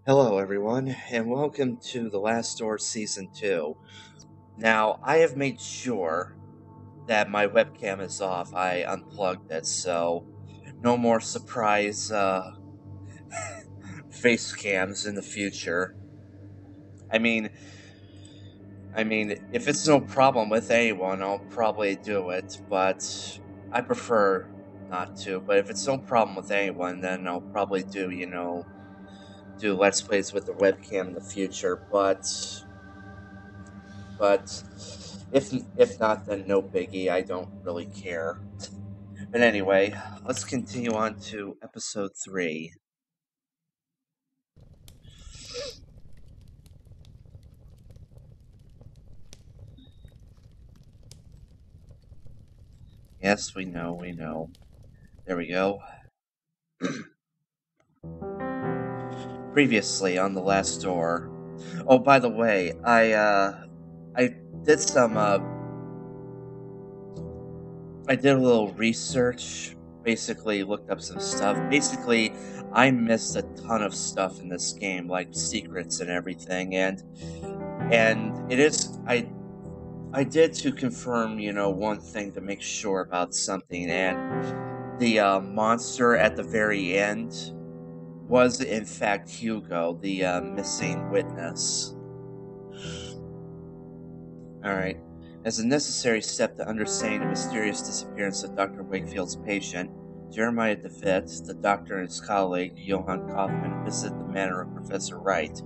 Hello, everyone, and welcome to The Last Door Season 2. Now, I have made sure that my webcam is off. I unplugged it, so no more surprise face cams in the future. I mean, if it's no problem with anyone, I'll probably do it, but I prefer not to. But if it's no problem with anyone, then I'll probably do Let's Plays with the webcam in the future, but if not, then no biggie. I don't really care. But anyway, let's continue on to episode 3. Yes, we know, we know. There we go. Previously on the last door. Oh, by the way, I did some I did a little research, basically looked up some stuff. Basically, I missed a ton of stuff in this game, like secrets and everything, and it is I did to confirm, one thing to make sure about something, and the monster at the very end was in fact Hugo, the missing witness. Alright. As a necessary step to understanding the mysterious disappearance of Dr. Wakefield's patient, Jeremiah DeFitt, the doctor and his colleague, Johann Kaufman, visited the manor of Professor Wright.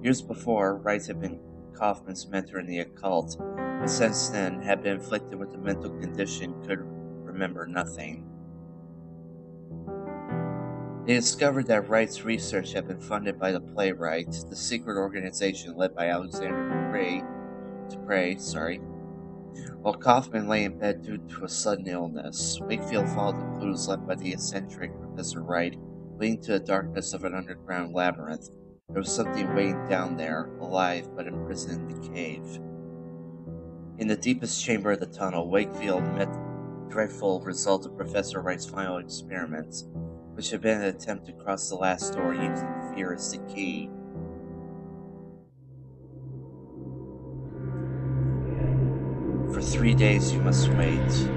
Years before, Wright had been Kaufman's mentor in the occult, but since then had been afflicted with a mental condition could remember nothing. They discovered that Wright's research had been funded by the Playwright, the secret organization led by Alexander Dupre, While Kaufman lay in bed due to a sudden illness, Wakefield followed the clues left by the eccentric Professor Wright, leading to the darkness of an underground labyrinth. There was something waiting down there, alive but imprisoned in the cave. In the deepest chamber of the tunnel, Wakefield met the dreadful result of Professor Wright's final experiments, which had been an attempt to cross the last door using fear as the key. For 3 days you must wait.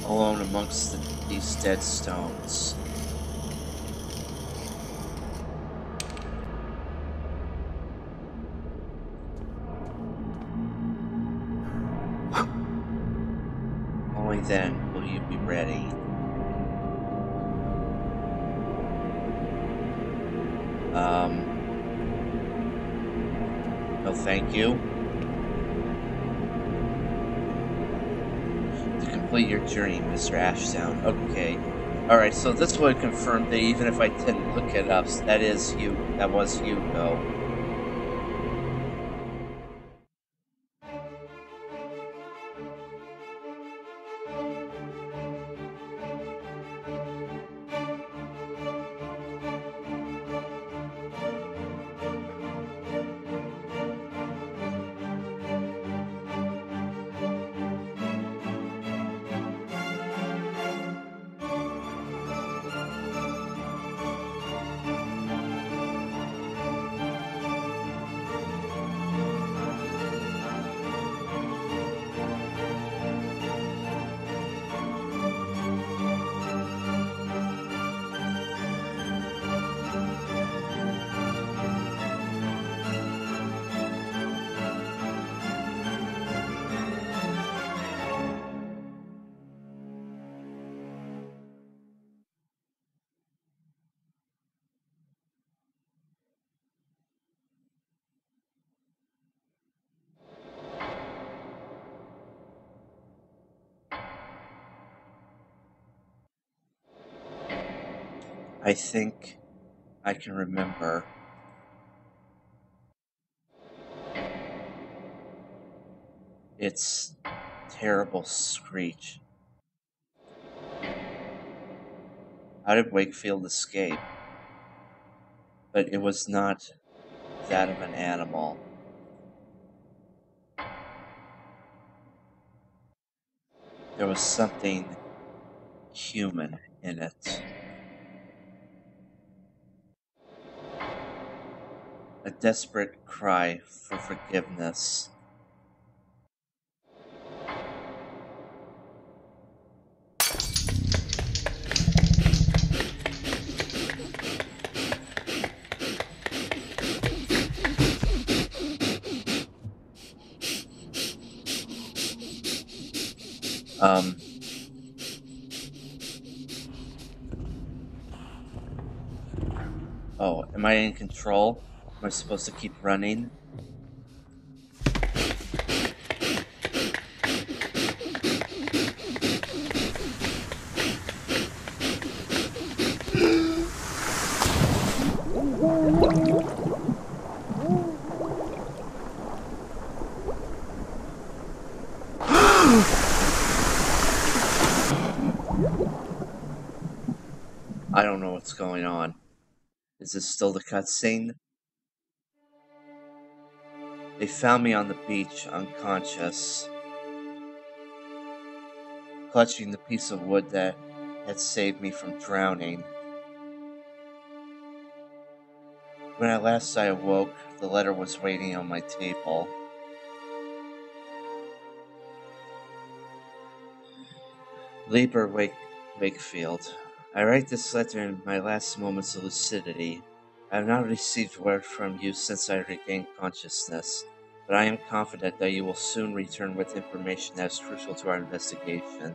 Alone amongst these dead stones. Only then will you be ready. No thank you. To complete your journey, Mr. Ashdown. Okay. Alright, so this would confirm that even if I didn't look it up, that was Hugo. I think I can remember. Its terrible screech. How did Wakefield escape? But it was not that of an animal. There was something human in it. A desperate cry for forgiveness. Oh, am I in control? Am I supposed to keep running? I don't know what's going on. Is this still the cutscene? They found me on the beach, unconscious, clutching the piece of wood that had saved me from drowning. When at last I awoke, the letter was waiting on my table. Lieber Wakefield, I write this letter in my last moments of lucidity. I have not received word from you since I regained consciousness, but I am confident that you will soon return with information that is crucial to our investigation.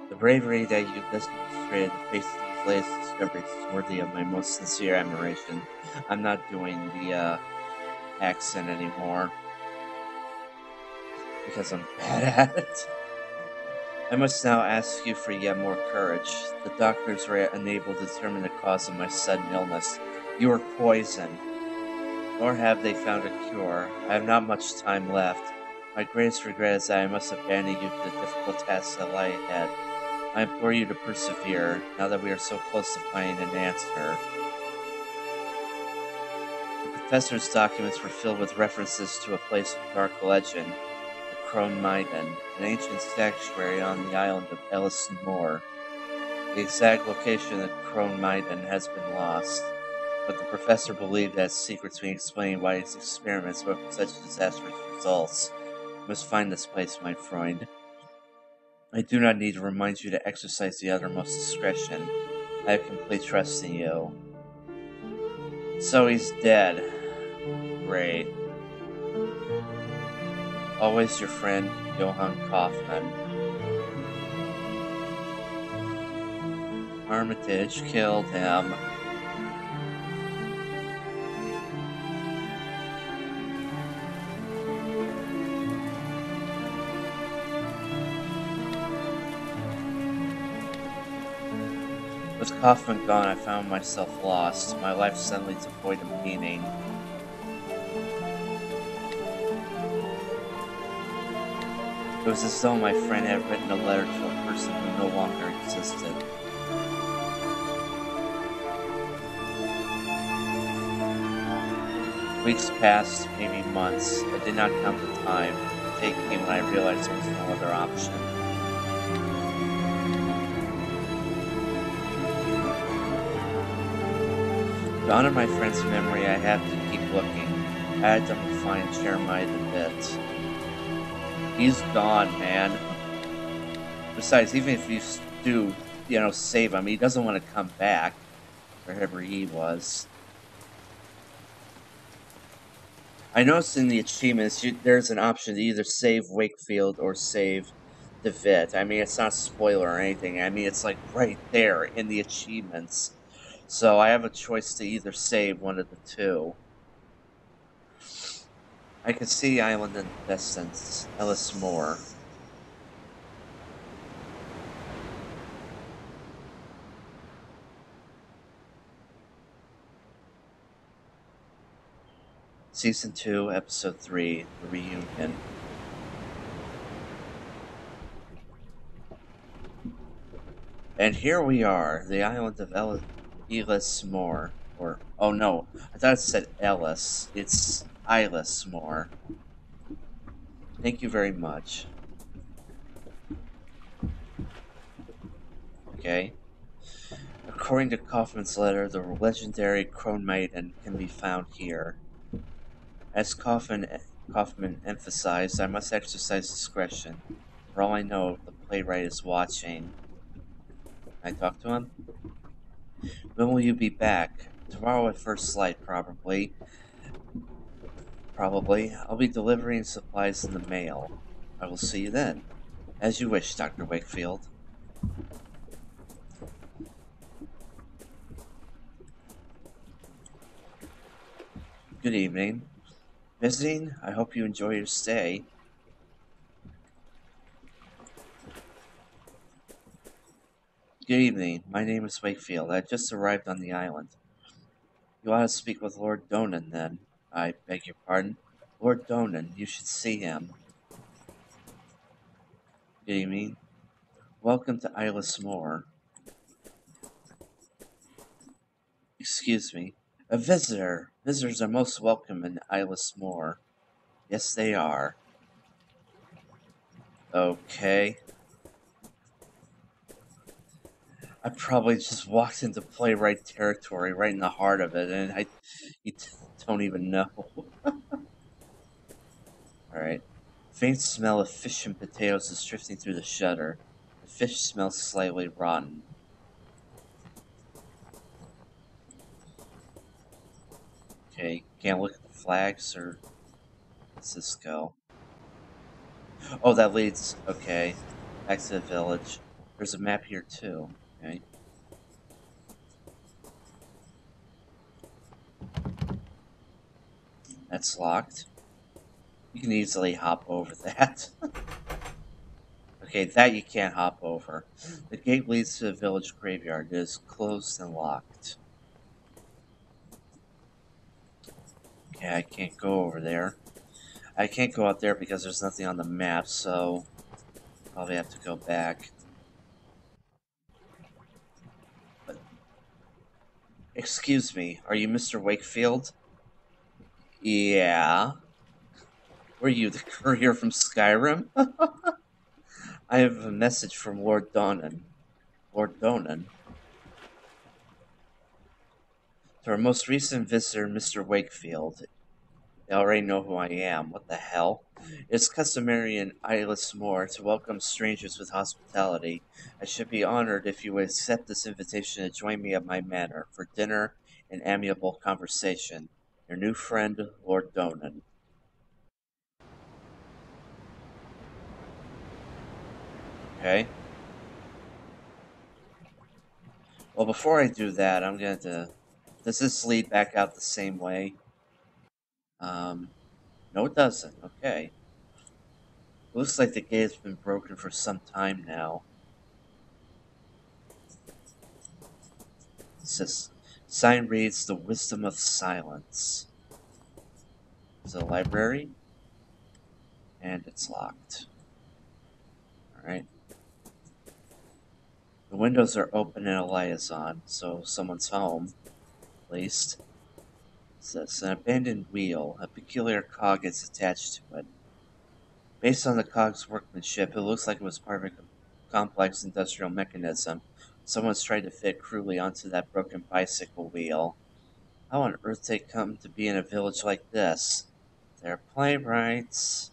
The bravery that you demonstrated to face these latest discoveries is worthy of my most sincere admiration. I'm not doing the accent anymore because I'm bad at it. I must now ask you for yet more courage. The doctors were unable to determine the cause of my sudden illness. You were poisoned, nor have they found a cure. I have not much time left. My greatest regret is that I must abandon you to the difficult tasks that lie ahead. I implore you to persevere, now that we are so close to finding an answer. The professor's documents were filled with references to a place of dark legend, Crone Maiden, an ancient sanctuary on the island of Ellis Moor. The exact location of Crone Maiden has been lost, but the professor believed that secrets may explain why his experiments were with such disastrous results. You must find this place, my friend. I do not need to remind you to exercise the uttermost discretion. I have complete trust in you. So he's dead. Great. Always your friend, Johann Kaufman. Armitage killed him. With Kaufman gone, I found myself lost, my life suddenly devoid of meaning. It was as though my friend had written a letter to a person who no longer existed. Weeks passed, maybe months. I did not count the time. The day came when I realized there was no other option. To honor my friend's memory, I had to keep looking. I had to find Jeremiah the Bit. He's gone, man. Besides, even if you do, save him, he doesn't want to come back, wherever he was. I noticed in the achievements, there's an option to either save Wakefield or save DeVitt. I mean, it's not a spoiler or anything. I mean, it's like right there in the achievements. So I have a choice to either save one of the two. I can see the island in the distance, Ellis Moor. Season 2, Episode 3, The Reunion. And here we are, the island of Ellis Moor. Or, oh no, I thought it said Ellis. It's Eyeless Moor. Thank you very much. Okay. According to Kaufman's letter, the legendary Crone Maiden can be found here. As Kaufman emphasized, I must exercise discretion. For all I know, the playwright is watching. Can I talk to him? When will you be back? Tomorrow at first light, probably. Probably. I'll be delivering supplies in the mail. I will see you then. As you wish, Dr. Wakefield. Good evening. Visiting? I hope you enjoy your stay. Good evening. My name is Wakefield. I just arrived on the island. You ought to speak with Lord Donan, then. I beg your pardon. Lord Donan, you should see him. Good evening. Welcome to Islas Moor. Excuse me. A visitor. Visitors are most welcome in Islas Moor. Yes, they are. Okay. I probably just walked into playwright territory, right in the heart of it, and you don't even know. Alright. Faint smell of fish and potatoes is drifting through the shutter. The fish smells slightly rotten. Okay, can't look at the flags, or where's this go? Oh, that leads, okay, back to the village. There's a map here too, okay. That's locked. You can easily hop over that. Okay, that you can't hop over. The gate leads to the village graveyard. It is closed and locked. Okay, I can't go over there. I can't go out there because there's nothing on the map, so probably have to go back. But, excuse me, are you Mr. Wakefield? Yeah. Were you the courier from Skyrim? I have a message from Lord Donan. Lord Donan. To our most recent visitor, Mr. Wakefield. They already know who I am. What the hell? It's customary in Islas Moor to welcome strangers with hospitality. I should be honored if you would accept this invitation to join me at my manor for dinner and amiable conversation. Your new friend, Lord Donan. Okay? Well, before I do that, I'm going to... Does this lead back out the same way? No it doesn't. Okay. Looks like the gate has been broken for some time now. It says, sign reads, The Wisdom of Silence. There's a library. And it's locked. Alright. The windows are open and a light is on, so someone's home, at least. It says, an abandoned wheel. A peculiar cog is attached to it. Based on the cog's workmanship, it looks like it was part of a complex industrial mechanism. Someone's tried to fit crudely onto that broken bicycle wheel. How on earth did they come to be in a village like this? They're playwrights.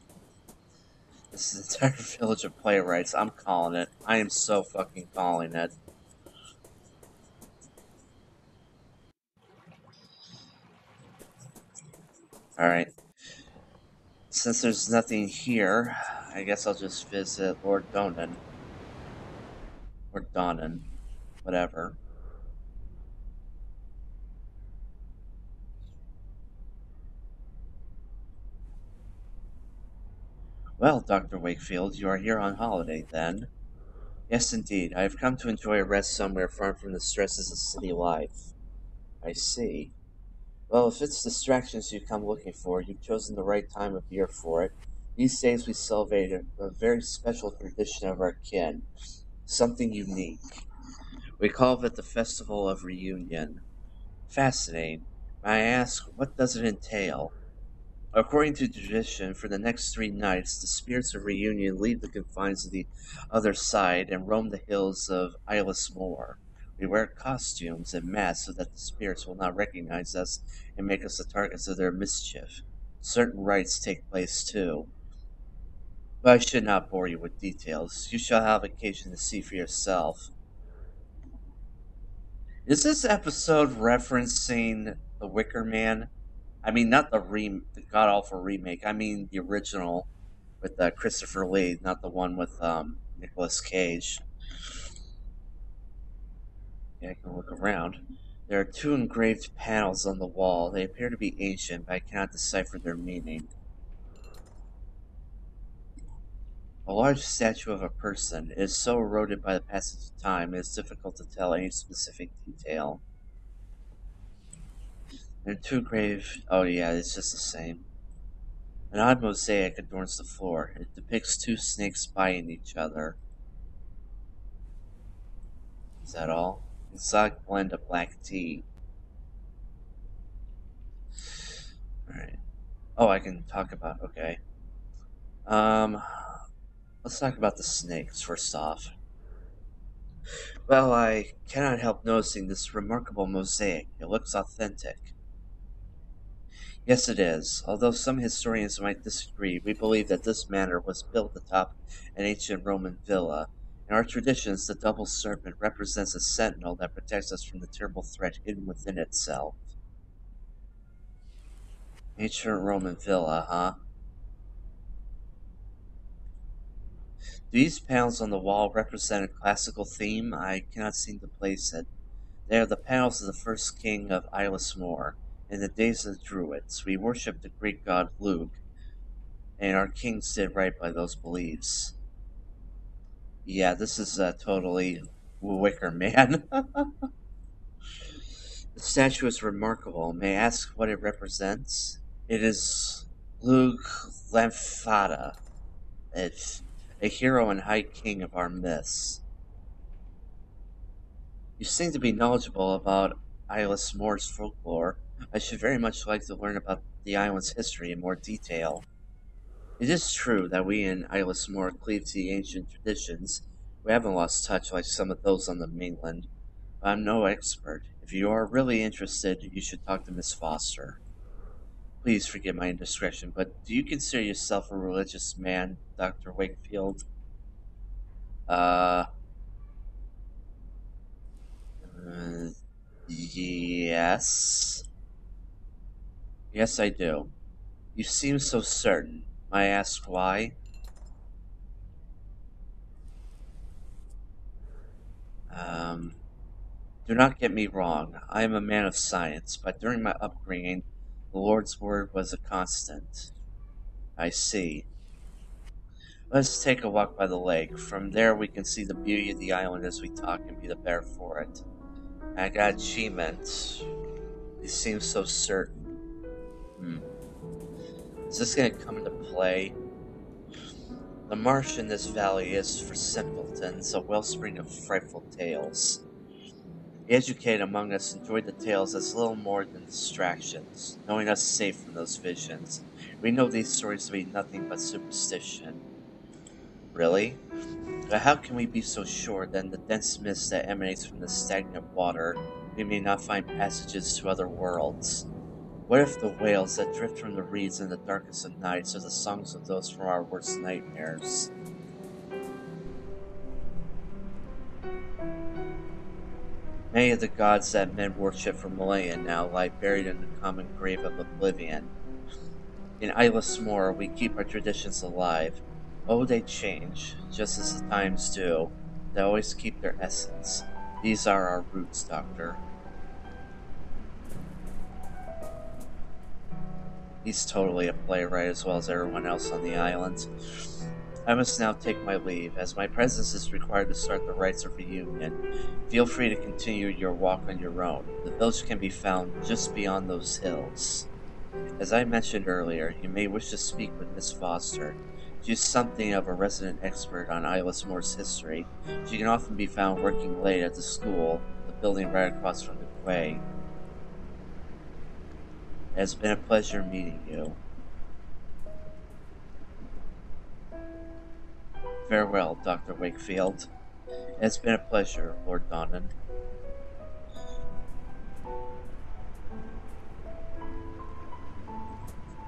This is the entire village of playwrights. I'm calling it. I am so fucking calling it. Alright. Since there's nothing here, I guess I'll just visit Lord Donan. Or Donan. Whatever. Well, Dr. Wakefield, you are here on holiday, then? Yes, indeed. I have come to enjoy a rest somewhere far from the stresses of city life. I see. Well, if it's distractions you come looking for, you've chosen the right time of year for it. These days we celebrate a very special tradition of our kin. Something unique. We call it the Festival of Reunion. Fascinating. May I ask, what does it entail? According to tradition, for the next 3 nights, the spirits of reunion leave the confines of the other side and roam the hills of Islas Moor. We wear costumes and masks so that the spirits will not recognize us and make us the targets of their mischief. Certain rites take place too, but I should not bore you with details. You shall have occasion to see for yourself. Is this episode referencing The Wicker Man? I mean, not the god awful remake. I mean the original with Christopher Lee, not the one with Nicolas Cage. Yeah, I can look around. There are 2 engraved panels on the wall. They appear to be ancient, but I cannot decipher their meaning. A large statue of a person is so eroded by the passage of time it is difficult to tell any specific detail. There are 2 engraved. Oh yeah, it's just the same. An odd mosaic adorns the floor. It depicts 2 snakes biting each other. Is that all? Exotic blend of black tea. Alright. Oh, I can talk about. Okay. Um, let's talk about the snakes first off. Well, I cannot help noticing this remarkable mosaic. It looks authentic. Yes, it is. Although some historians might disagree, we believe that this manor was built atop an ancient Roman villa. In our traditions, the double serpent represents a sentinel that protects us from the terrible threat hidden within itself. Ancient Roman villa, huh? Do these panels on the wall represent a classical theme? I cannot seem to place it. They are the panels of the first king of Islas Moor. In the days of the Druids, we worshipped the Greek god Lugh, and our kings did right by those beliefs. Yeah, this is totally Wicker Man. The statue is remarkable. May I ask what it represents? It is Lugh Lamphada, a hero and high king of our myths. You seem to be knowledgeable about Islas Moor's folklore. I should very much like to learn about the island's history in more detail. It is true that we in Islas Moor cleave to the ancient traditions. We haven't lost touch like some of those on the mainland. But I'm no expert. If you are really interested, you should talk to Miss Foster. Please forgive my indiscretion, but do you consider yourself a religious man, Dr. Wakefield? Uh, yes. Yes, I do. You seem so certain. May I ask why? Um, do not get me wrong. I am a man of science, but during my upbringing, the Lord's word was a constant. I see. Let's take a walk by the lake. From there, we can see the beauty of the island as we talk and be the better for it. I got achievement. You seem so certain. Is this gonna come into play? The marsh in this valley is for simpletons, a wellspring of frightful tales. The educated among us enjoy the tales as little more than distractions, knowing us safe from those visions. We know these stories to be nothing but superstition. Really? But how can we be so sure that in the dense mist that emanates from the stagnant water, we may not find passages to other worlds? What if the wails that drift from the reeds in the darkest of nights are the songs of those from our worst nightmares? Many of the gods that men worship for millennia now lie buried in the common grave of oblivion. In Islas Moor, we keep our traditions alive. Oh, they change, just as the times do. They always keep their essence. These are our roots, Doctor. He's totally a playwright as well as everyone else on the island. I must now take my leave, as my presence is required to start the rites of reunion. Feel free to continue your walk on your own. The village can be found just beyond those hills. As I mentioned earlier, you may wish to speak with Miss Foster. She is something of a resident expert on Islas Moor's history. She can often be found working late at the school, the building right across from the quay. It has been a pleasure meeting you. Farewell, Dr. Wakefield. It's been a pleasure, Lord Donnan.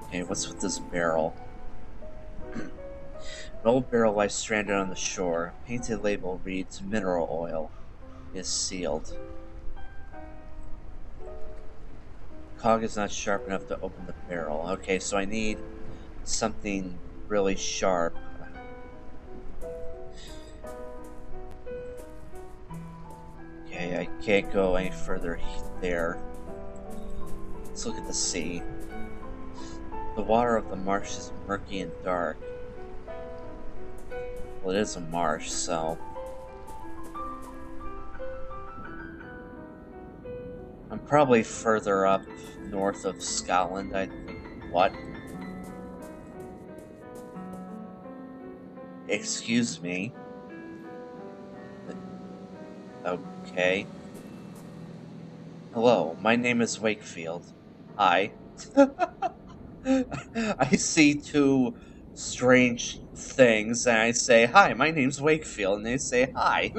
Okay, what's with this barrel? An old barrel lies stranded on the shore. Painted label reads mineral oil. It is sealed. Cog is not sharp enough to open the barrel. Okay, so I need something really sharp. Okay, I can't go any further there. Let's look at the sea. The water of the marsh is murky and dark. Well, it is a marsh, so... I'm probably further up north of Scotland, I think. What? Excuse me? Okay. Hello, my name is Wakefield. Hi. I see two strange things and I say, hi, my name's Wakefield, and they say, hi.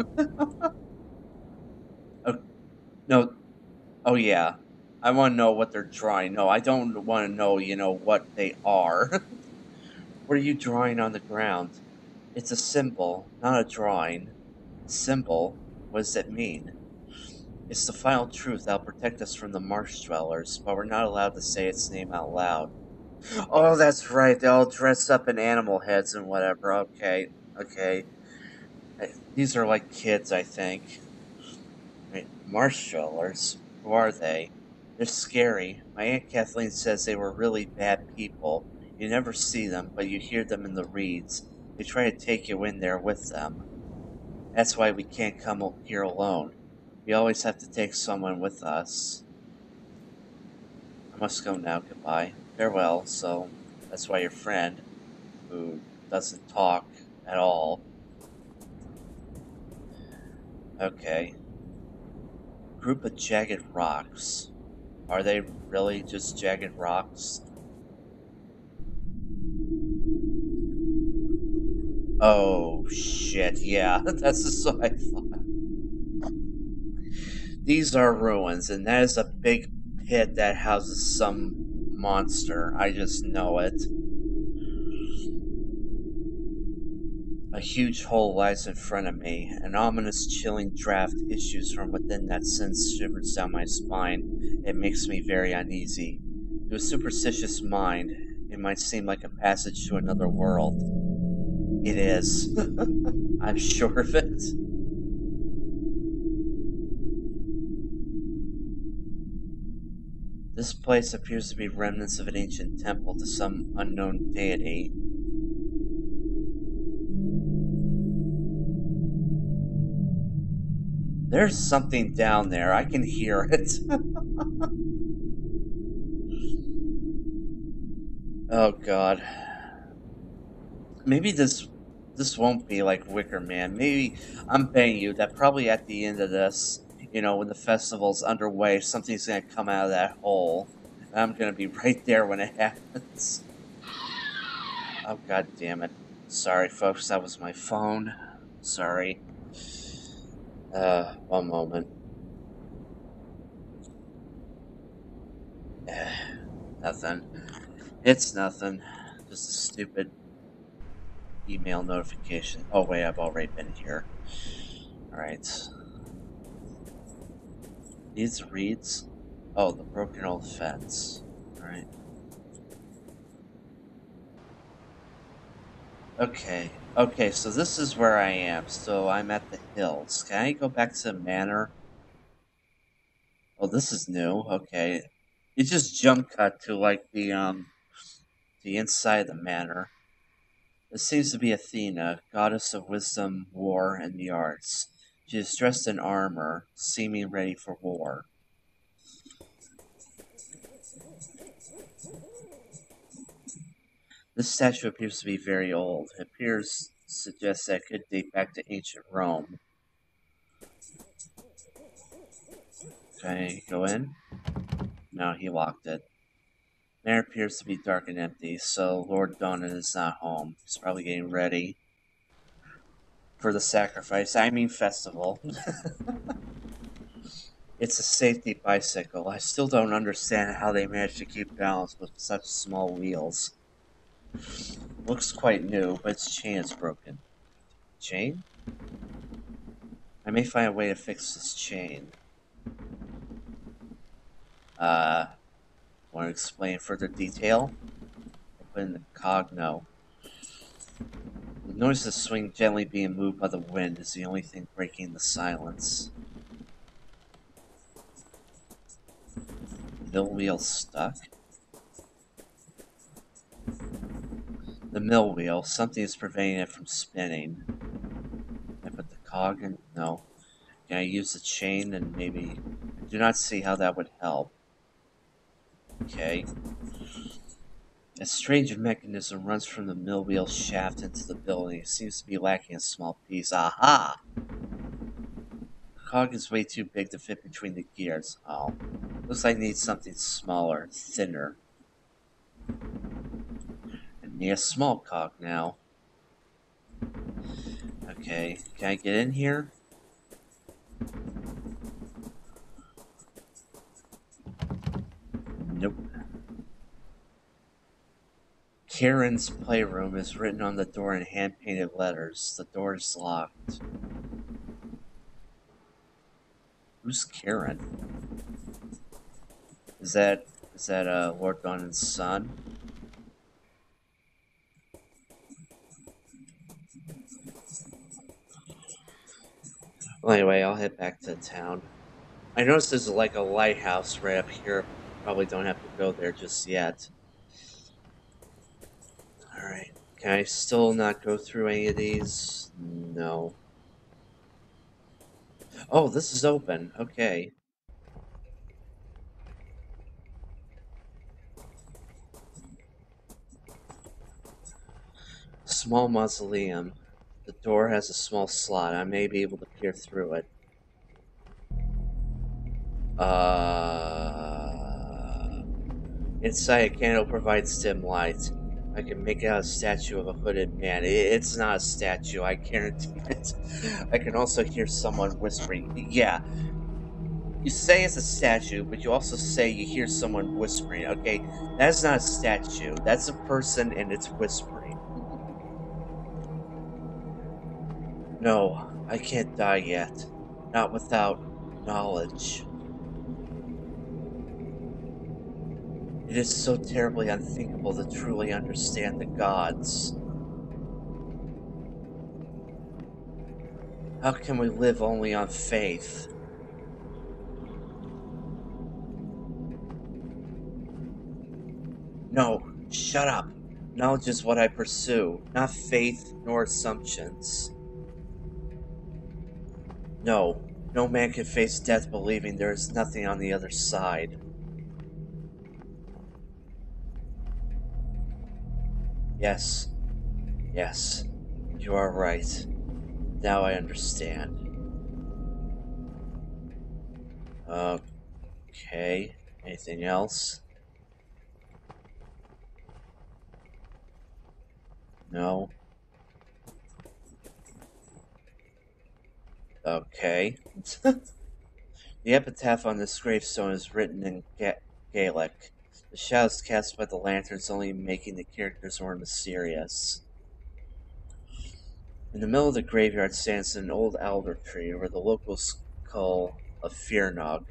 Oh, no. Oh, yeah. I want to know what they're drawing. No, I don't want to know, what they are. What are you drawing on the ground? It's a symbol, not a drawing. Symbol? What does it mean? It's the final truth that'll protect us from the marsh dwellers, but we're not allowed to say its name out loud. Oh, that's right. They all dress up in animal heads and whatever. Okay. These are like kids, I think. Wait, marsh dwellers? Who are they? They're scary. My Aunt Kathleen says they were really bad people. You never see them, but you hear them in the reeds. They try to take you in there with them. That's why we can't come here alone. We always have to take someone with us. I must go now. Goodbye. Farewell. So, that's why your friend, who doesn't talk at all. Okay. Group of jagged rocks. Are they really just jagged rocks? Oh, shit, yeah. That's just what I thought. These are ruins, and that is a big pit that houses some monster. I just know it. A huge hole lies in front of me. An ominous, chilling draft issues from within that sends shivers down my spine. It makes me very uneasy. To a superstitious mind, it might seem like a passage to another world. It is. I'm sure of it. This place appears to be remnants of an ancient temple to some unknown deity. There's something down there. I can hear it. Oh god. Maybe this won't be like Wicker Man. Maybe I'm betting you that probably at the end of this, when the festival's underway, something's gonna come out of that hole. And I'm gonna be right there when it happens. Oh god damn it. Sorry folks, that was my phone. Sorry. One moment. Nothing. It's nothing. Just a stupid email notification. Oh wait, I've already been here. Alright. These reads. Oh, the broken old fence. Alright. Okay, so this is where I am. So I'm at the hills. Can I go back to the manor? Oh, this is new. Okay. It just jump cut to like the inside of the manor. This seems to be Athena, goddess of wisdom, war, and the arts. She is dressed in armor, seeming ready for war. This statue appears to be very old. It suggests that it could date back to ancient Rome. Can I go in? No, he locked it. Manor appears to be dark and empty, so Lord Donnan is not home. He's probably getting ready. for the sacrifice. I mean festival. It's a safety bicycle. I still don't understand how they managed to keep balance with such small wheels. Looks quite new, but its chain is broken. Chain? I may find a way to fix this chain. Want to explain in further detail? Open the cog? No. The noise of the swing gently being moved by the wind is the only thing breaking the silence. Mill wheel stuck? The mill wheel. Something is preventing it from spinning. Can I put the cog in? No. Can I use the chain and maybe... I do not see how that would help. Okay. A strange mechanism runs from the mill wheel shaft into the building. It seems to be lacking a small piece. Aha! The cog is way too big to fit between the gears. Oh. Looks like I need something smaller, thinner. I need a small cog now. Okay, can I get in here? Nope. Karen's playroom is written on the door in hand-painted letters. The door is locked. Who's Karen? Is that Lord Donan's son? Well, anyway, I'll head back to town. I noticed there's like a lighthouse right up here. Probably don't have to go there just yet. Alright. Can I still not go through any of these? No. Oh, this is open. Okay. Small mausoleum. The door has a small slot. I may be able to peer through it. Inside, a candle provides dim light. I can make out a statue of a hooded man. It's not a statue, I guarantee it. I can also hear someone whispering. Yeah, you say it's a statue, but you also say you hear someone whispering, okay? That's not a statue. That's a person and it's whispering. No, I can't die yet. Not without knowledge. It is so terribly unthinkable to truly understand the gods. How can we live only on faith? No, shut up. Knowledge is what I pursue, not faith nor assumptions. No, no man can face death believing there is nothing on the other side. Yes, yes, you are right. Now I understand. Okay, anything else? No. Okay. The epitaph on this gravestone is written in Gaelic. The shadows cast by the lanterns only making the characters more mysterious. In the middle of the graveyard stands an old alder tree, where the locals call a fearnog.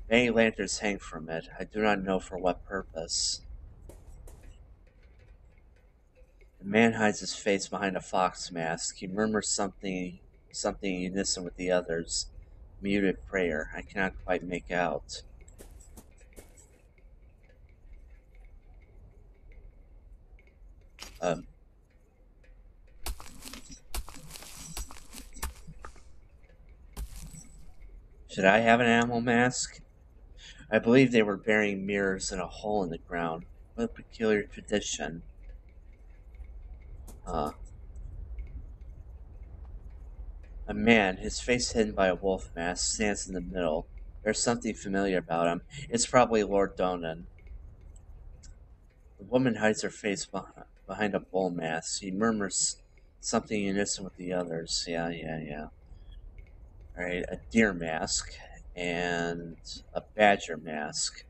Many lanterns hang from it. I do not know for what purpose. The man hides his face behind a fox mask. He murmurs something in unison with the others. Muted prayer. I cannot quite make out. Should I have an animal mask? I believe they were burying mirrors in a hole in the ground. What a peculiar tradition. A man, his face hidden by a wolf mask, stands in the middle. There's something familiar about him. It's probably Lord Donan. The woman hides her face behind a bull mask. She murmurs Something unison with the others. Yeah, yeah, yeah. Alright, a deer mask and a badger mask.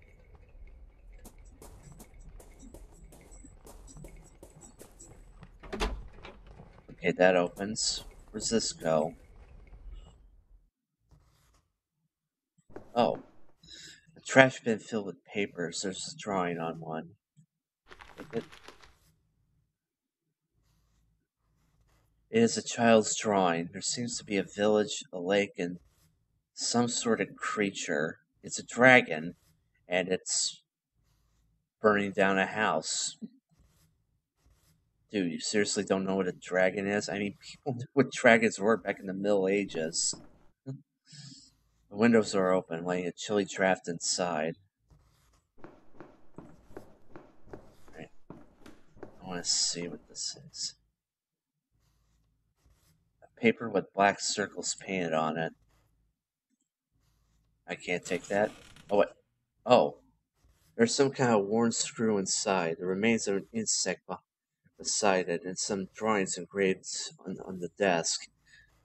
Okay, that opens. Where's this go? Oh, a trash bin filled with papers. There's a drawing on one. Take it. It is a child's drawing. There seems to be a village, a lake, and some sort of creature. It's a dragon, and it's burning down a house. Dude, you seriously don't know what a dragon is? I mean, people knew what dragons were back in the Middle Ages. The windows are open, letting a chilly draft inside. Right. I want to see what this is. A paper with black circles painted on it. I can't take that. Oh, what? Oh, there's some kind of worn screw inside. The remains of an insect beside it, and some drawings engraved on the desk.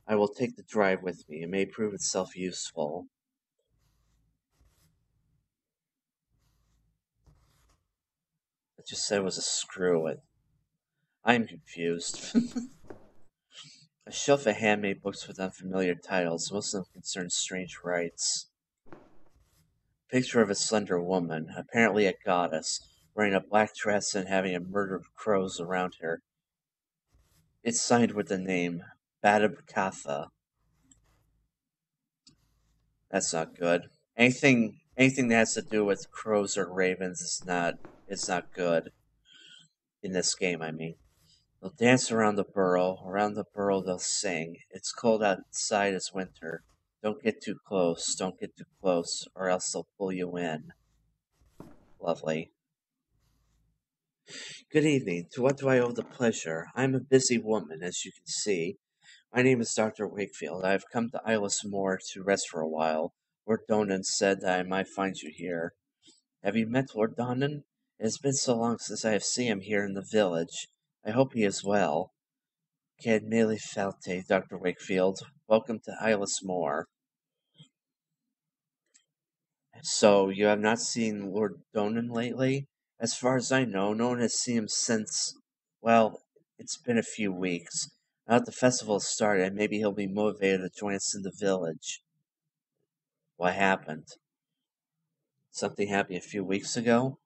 I will take the drive with me. It may prove itself useful. It just said it was a screw. I'm confused. A shelf of handmade books with unfamiliar titles, most of them concern strange rites. Picture of a slender woman, apparently a goddess, wearing a black dress and having a murder of crows around her. It's signed with the name Badabkatha. That's not good. Anything that has to do with crows or ravens is not good in this game, I mean. They'll dance around the burrow they'll sing. It's cold outside, it's winter. Don't get too close, or else they'll pull you in. Lovely. Good evening. To what do I owe the pleasure? I'm a busy woman, as you can see. My name is Dr. Wakefield. I have come to Eyeless Moor to rest for a while. Lord Donan said that I might find you here. Have you met Lord Donan? It has been so long since I have seen him here in the village. I hope he is well. Cad Mele Falte, Dr. Wakefield. Welcome to Eyeless Moor. So, you have not seen Lord Donan lately? As far as I know, no one has seen him since, well, it's been a few weeks. Now that the festival has started, maybe he'll be motivated to join us in the village. What happened? Something happened a few weeks ago?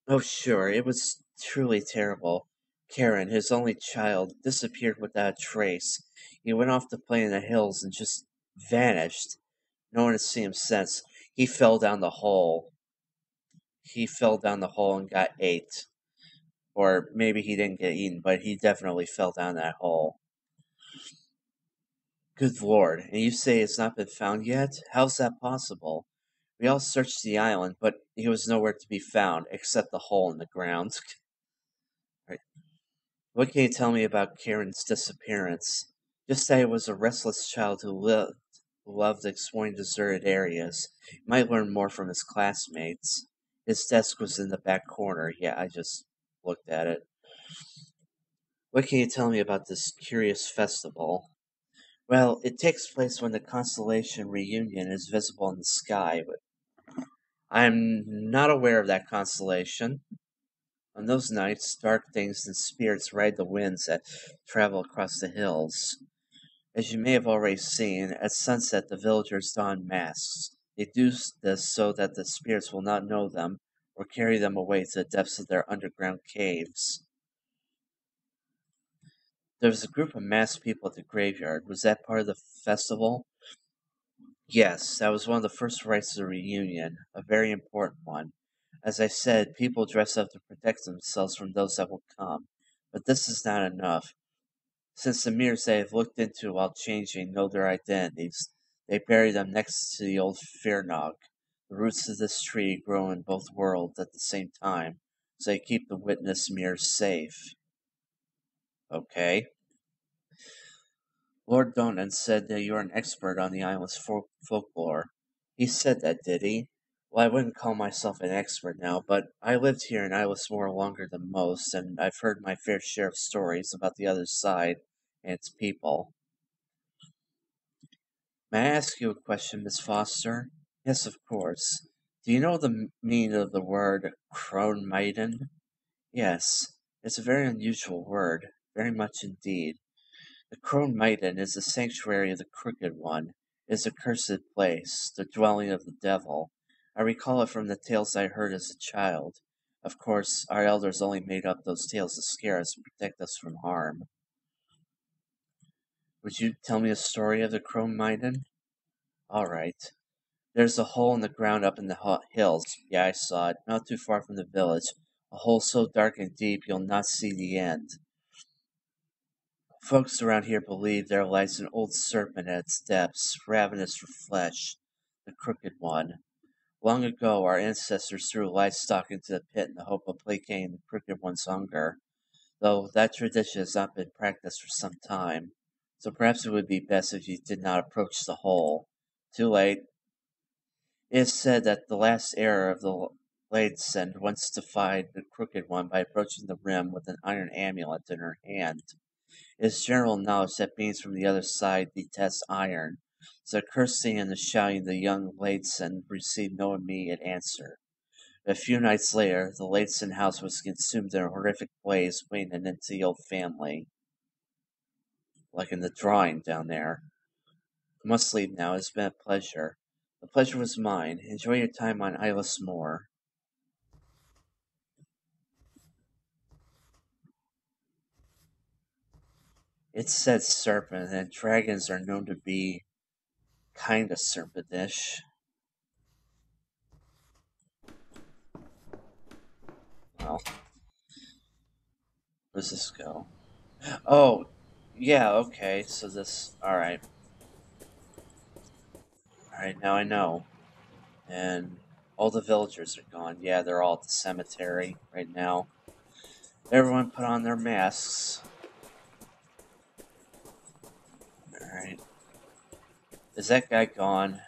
Oh, sure, it was truly terrible. Karen, his only child, disappeared without a trace. He went off to play in the hills and just vanished. No one has seen him since. He fell down the hole. He fell down the hole and got ate. Or maybe he didn't get eaten, but he definitely fell down that hole. Good lord, and you say it's not been found yet? How's that possible? We all searched the island, but he was nowhere to be found, except the hole in the ground. Right. What can you tell me about Karen's disappearance? Just that he was a restless child who loved exploring deserted areas. You might learn more from his classmates. His desk was in the back corner. Yeah, I just looked at it. What can you tell me about this curious festival? Well, it takes place when the constellation Reunion is visible in the sky, but I'm not aware of that constellation. On those nights, dark things and spirits ride the winds that travel across the hills. As you may have already seen, at sunset the villagers don masks. They do this so that the spirits will not know them or carry them away to the depths of their underground caves. There was a group of masked people at the graveyard. Was that part of the festival? Yes, that was one of the first rites of the reunion, a very important one. As I said, people dress up to protect themselves from those that will come. But this is not enough. Since the mirrors they have looked into while changing know their identities, they bury them next to the old Firnog. The roots of this tree grow in both worlds at the same time, so they keep the witness mirrors safe. Okay. Lord Donan said that you are an expert on the island's folklore. He said that, did he? Well, I wouldn't call myself an expert now, but I lived here in Eyeless Moor longer than most, and I've heard my fair share of stories about the other side and its people. May I ask you a question, Miss Foster? Yes, of course. Do you know the meaning of the word crone maiden? Yes, it's a very unusual word, very much indeed. The Crone Maiden is the sanctuary of the Crooked One. It is a cursed place, the dwelling of the devil. I recall it from the tales I heard as a child. Of course, our elders only made up those tales to scare us and protect us from harm. Would you tell me a story of the Crone Maiden? All right. There's a hole in the ground up in the hills. Yeah, I saw it, not too far from the village. A hole so dark and deep you'll not see the end. Folks around here believe there lies an old serpent at its depths, ravenous for flesh, the Crooked One. Long ago, our ancestors threw livestock into the pit in the hope of placating the Crooked One's hunger, though that tradition has not been practiced for some time. So perhaps it would be best if you did not approach the hole. Too late. It is said that the last heir of the Ladesend once defied the Crooked One by approaching the rim with an iron amulet in her hand. It is general knowledge that beings from the other side detest iron, so cursing and the shouting the young Ladesend received no immediate answer. A few nights later, the Ladesend house was consumed in a horrific blaze, weighing an entire old family. Like in the drawing down there. I must leave now. It's been a pleasure. The pleasure was mine. Enjoy your time on Islas Moor. It said serpent, and dragons are known to be kind of serpentish. Well, where's this go? Oh, yeah, okay, so this. Alright. Alright, now I know. And all the villagers are gone. Yeah, they're all at the cemetery right now. Everyone put on their masks. Alright. Is that guy gone?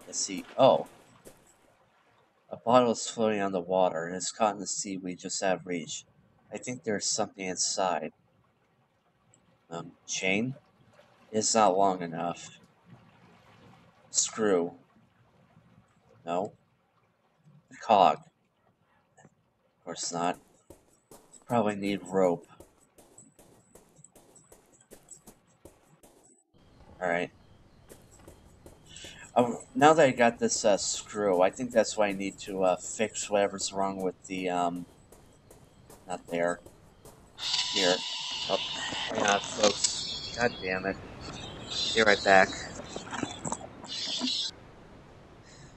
Let's see. Oh. A bottle is floating on the water and it's caught in the seaweed just out of reach. I think there's something inside. Chain? It's not long enough. Screw. No. A cog. Of course not. Probably need rope. Alright. Now that I got this screw, I think that's why I need to fix whatever's wrong with the, not there. Here. Oh, hang on, folks. God damn it. Be right back.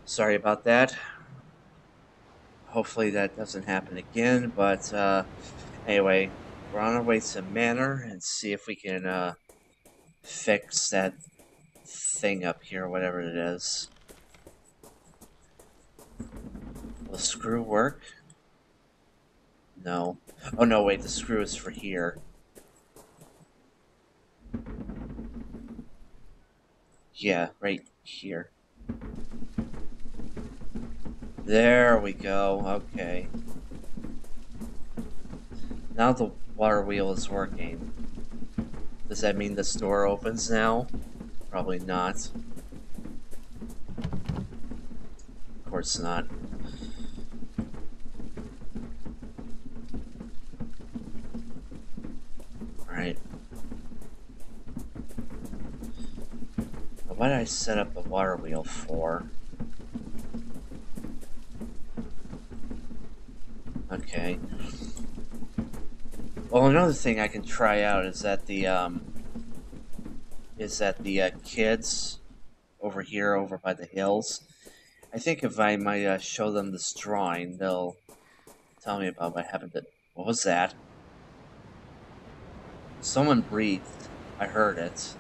Sorry about that. Hopefully that doesn't happen again, but, anyway, we're on our way to Manor and see if we can, fix that thing up here, whatever it is. Will the screw work? No. Oh no, wait, the screw is for here. Yeah, right here. There we go, okay. Now the water wheel is working. Does that mean this door opens now? Probably not. Of course not. Alright. What did I set up the water wheel for? Okay. Well, another thing I can try out is that the kids over here, over by the hills, I think if I might show them this drawing, they'll tell me about what happened to... What was that? Someone breathed. I heard it.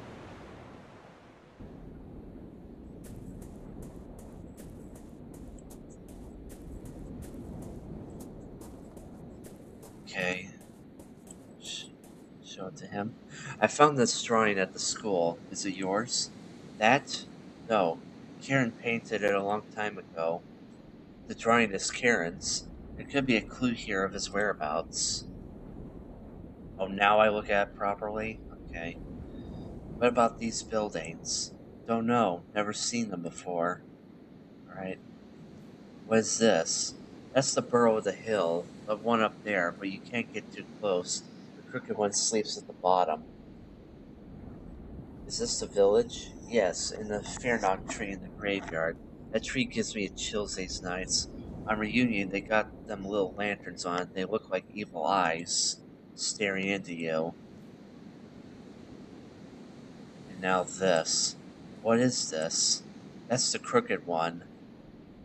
Okay. Show it to him. I found this drawing at the school. Is it yours? That? No. Karen painted it a long time ago. The drawing is Karen's. There could be a clue here of his whereabouts. Oh, now I look at it properly? Okay. What about these buildings? Don't know. Never seen them before. Alright. What is this? That's the Burrow of the Hill, the one up there, but you can't get too close. The crooked one sleeps at the bottom. Is this the village? Yes, in the Fearnock tree in the graveyard. That tree gives me chills these nights. On reunion, they got them little lanterns on. They look like evil eyes staring into you. And now this. What is this? That's the crooked one.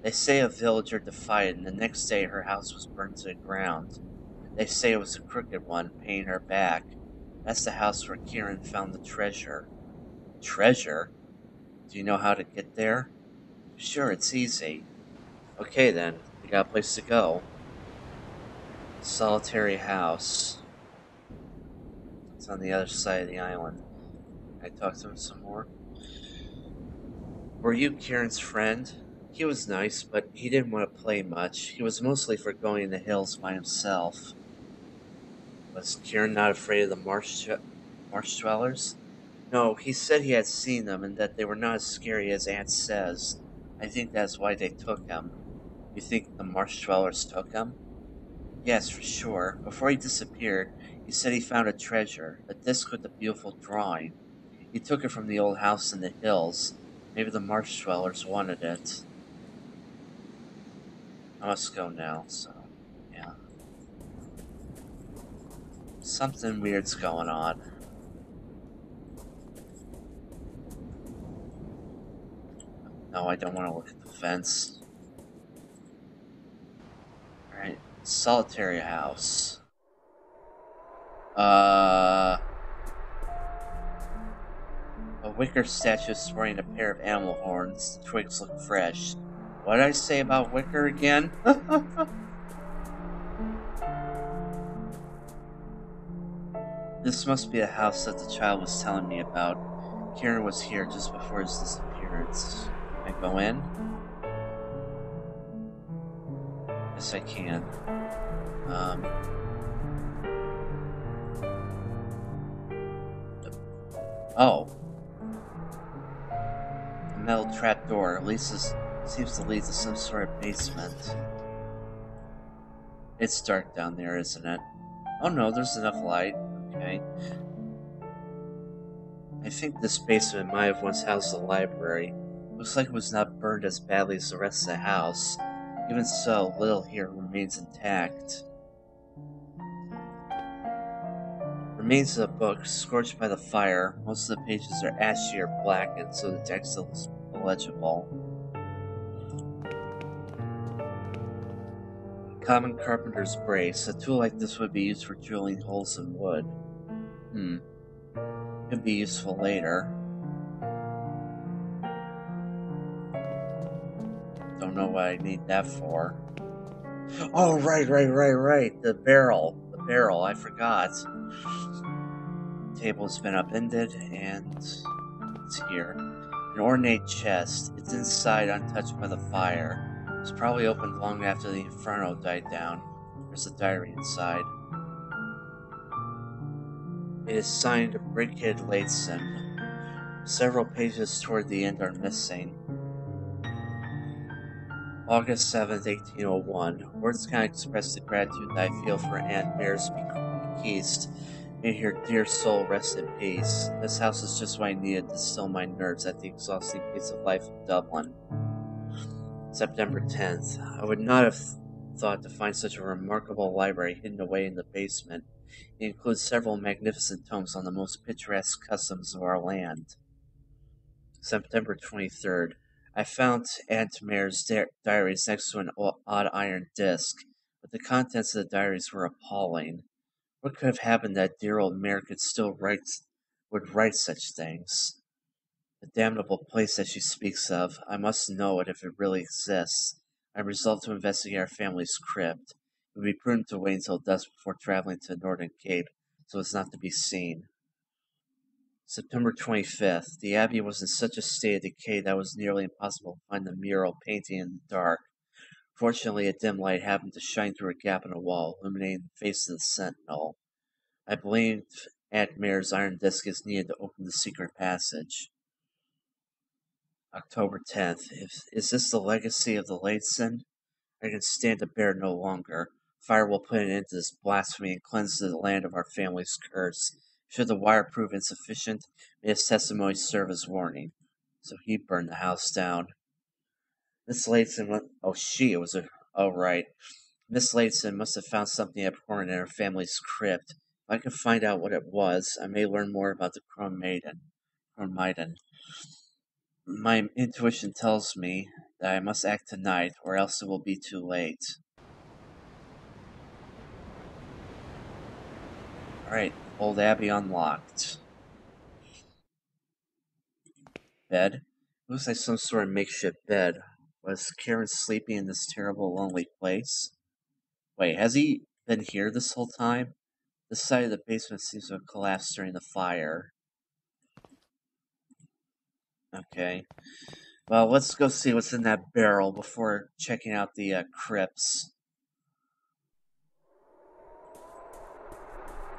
They say a villager defied, and the next day her house was burned to the ground. They say it was the crooked one paying her back. That's the house where Kieran found the treasure. Treasure? Do you know how to get there? Sure, it's easy. Okay then, we got a place to go. Solitary house. It's on the other side of the island. Can I talk to him some more? Were you Kieran's friend? He was nice, but he didn't want to play much. He was mostly for going in the hills by himself. Was Kieran not afraid of the marsh dwellers? No, he said he had seen them and that they were not as scary as Aunt says. I think that's why they took him. You think the marsh dwellers took him? Yes, for sure. Before he disappeared, he said he found a treasure, a disc with a beautiful drawing. He took it from the old house in the hills. Maybe the marsh dwellers wanted it. I must go now, so, yeah. Something weird's going on. No, I don't want to look at the fence. Alright, solitary house. A wicker statue sporting a pair of animal horns. The twigs look fresh. What did I say about wicker again? This must be a house that the child was telling me about. Kieran was here just before his disappearance. Can I go in? Yes, I can. Oh. A metal trapdoor. At least this seems to lead to some sort of basement. It's dark down there, isn't it? Oh no, there's enough light. Okay. I think this basement might have once housed a library. Looks like it was not burned as badly as the rest of the house. Even so, little here remains intact. Remains of a book, scorched by the fire. Most of the pages are ashy or blackened, so the text looks illegible. Common carpenter's brace. A tool like this would be used for drilling holes in wood. Could be useful later. Don't know what I need that for. Oh, right. The barrel, I forgot. The table's been upended, and it's here. An ornate chest. It's inside, untouched by the fire. It was probably opened long after the inferno died down. There's a diary inside. It is signed Brickhead Lateson. Several pages toward the end are missing. August 7th, 1801. Words cannot express the gratitude that I feel for Aunt Mare's bequest. May her dear soul rest in peace. This house is just what I needed to still my nerves at the exhausting pace of life in Dublin. September 10th. I would not have thought to find such a remarkable library hidden away in the basement. It includes several magnificent tomes on the most picturesque customs of our land. September 23rd. I found Aunt Mare's diaries next to an odd iron disc, but the contents of the diaries were appalling. What could have happened that dear old Mare would write such things? The damnable place that she speaks of, I must know it if it really exists. I resolved to investigate our family's crypt. It would be prudent to wait until dusk before traveling to the Northern Cape, so as not to be seen. September 25th. The Abbey was in such a state of decay that it was nearly impossible to find the mural painting in the dark. Fortunately, a dim light happened to shine through a gap in the wall, illuminating the face of the sentinel. I believed Admir's iron disc is needed to open the secret passage. October 10th. Is this the legacy of the Lateson? I can stand to bear no longer. Fire will put an end to this blasphemy and cleanse the land of our family's curse. Should the wire prove insufficient, may his testimony serve as warning. So he burned the house down. Miss Lateson, right. Miss Lateson must have found something abhorrent in her family's crypt. If I can find out what it was, I may learn more about the Crone Maiden. My intuition tells me that I must act tonight, or else it will be too late. Alright, Old Abbey unlocked. Bed? It looks like some sort of makeshift bed. Was Karen sleeping in this terrible, lonely place? Wait, has he been here this whole time? This side of the basement seems to have collapsed during the fire. Okay. Well, let's go see what's in that barrel before checking out the crypts.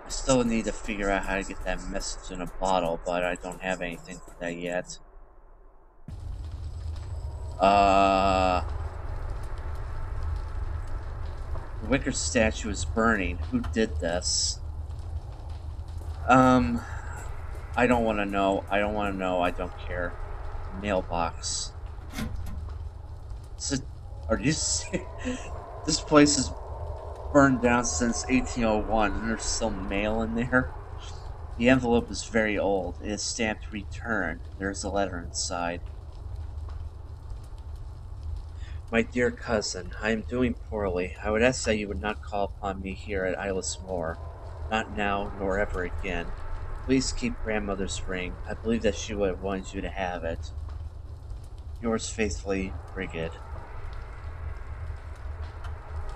I still need to figure out how to get that message in a bottle, but I don't have anything for that yet. The wicker statue is burning. Who did this? I don't want to know. I don't care. Mailbox. This place is burned down since 1801, and there's still mail in there. The envelope is very old. It is stamped "Return." There's a letter inside. My dear cousin, I am doing poorly. I would ask that you would not call upon me here at Eyeless Moor. Not now, nor ever again. Please keep grandmother's ring. I believe that she would have wanted you to have it. Yours faithfully, Brigid.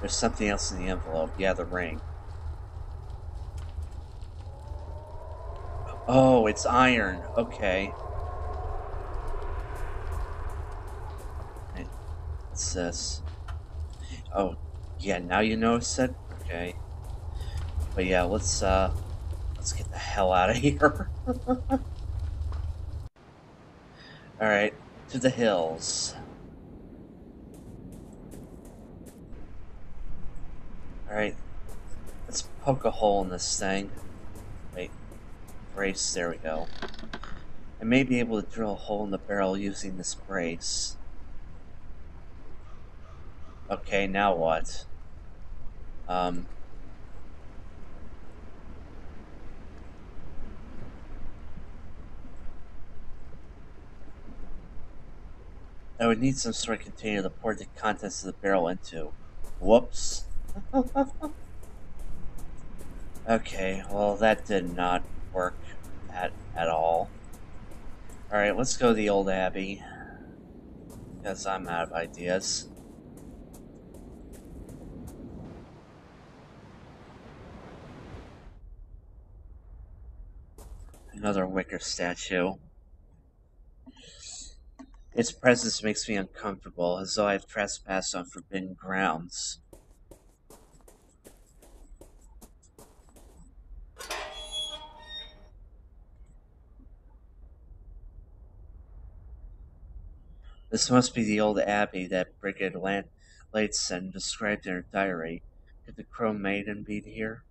There's something else in the envelope. Yeah, the ring. Oh, it's iron. Okay. What's this? Oh, yeah, now you notice it? Okay. But yeah, let's get the hell out of here. Alright, to the hills. Alright, let's poke a hole in this thing. Wait, brace, there we go. I may be able to drill a hole in the barrel using this brace. Okay, now what? I would need some sort of container to pour the contents of the barrel into. Whoops. Okay, well that did not work at all. Alright, let's go to the old abbey. Because I'm out of ideas. Another wicker statue. Its presence makes me uncomfortable, as though I've trespassed on forbidden grounds. This must be the old abbey that Brigid Lateson described in her diary. Could the Crone Maiden be here?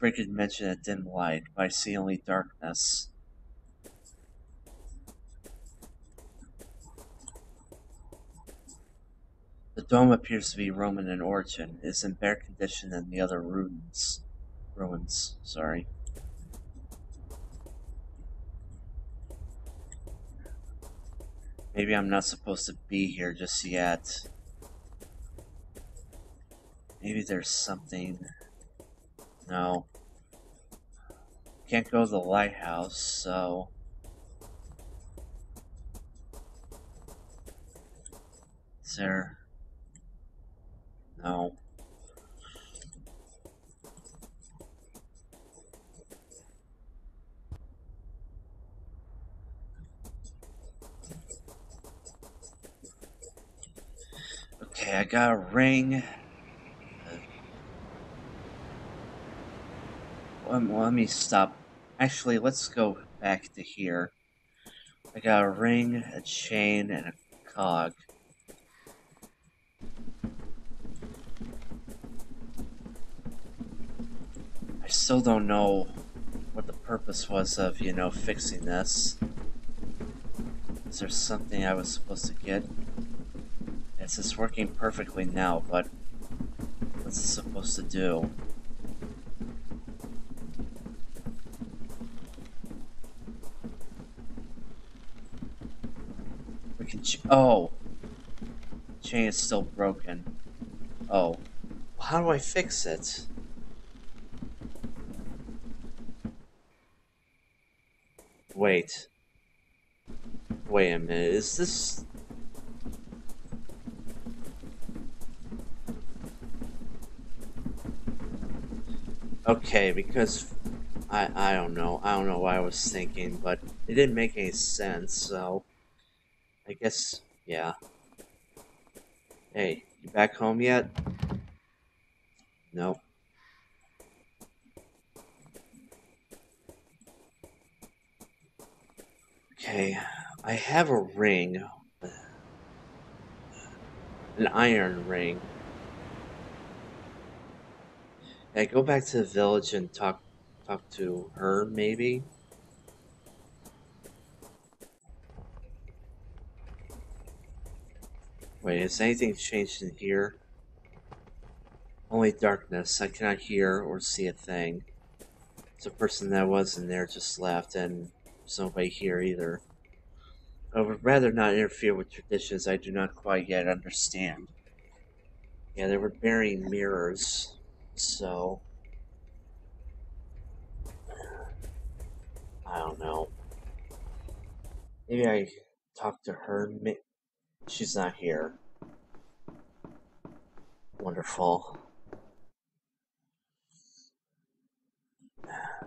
Brigid mentioned a dim light, but I see only darkness. The dome appears to be Roman in origin. It is in better condition than the other ruins. Sorry. Maybe I'm not supposed to be here just yet. Maybe there's something. No. Can't go to the lighthouse, so. Is there. No. Okay, I got a ring. Let me stop Actually, let's go back to here. I got a ring, a chain, and a cog. I still don't know what the purpose was of, fixing this. Is there something I was supposed to get? It's working perfectly now, but what's it supposed to do? We can oh! Chain is still broken. Oh. Well, how do I fix it? Wait. Wait a minute, is this... Okay, because I don't know. I don't know what I was thinking, but it didn't make any sense, so I guess, yeah. Hey, you back home yet? No. Okay, I have a ring. An iron ring. Can I go back to the village and talk to her, maybe? Wait, has anything changed in here? Only darkness. I cannot hear or see a thing. The person that was in there just left, and there's nobody here either. I would rather not interfere with traditions I do not quite yet understand. Yeah, they were burying mirrors, so... I don't know. Maybe I talk to her. She's not here. Wonderful.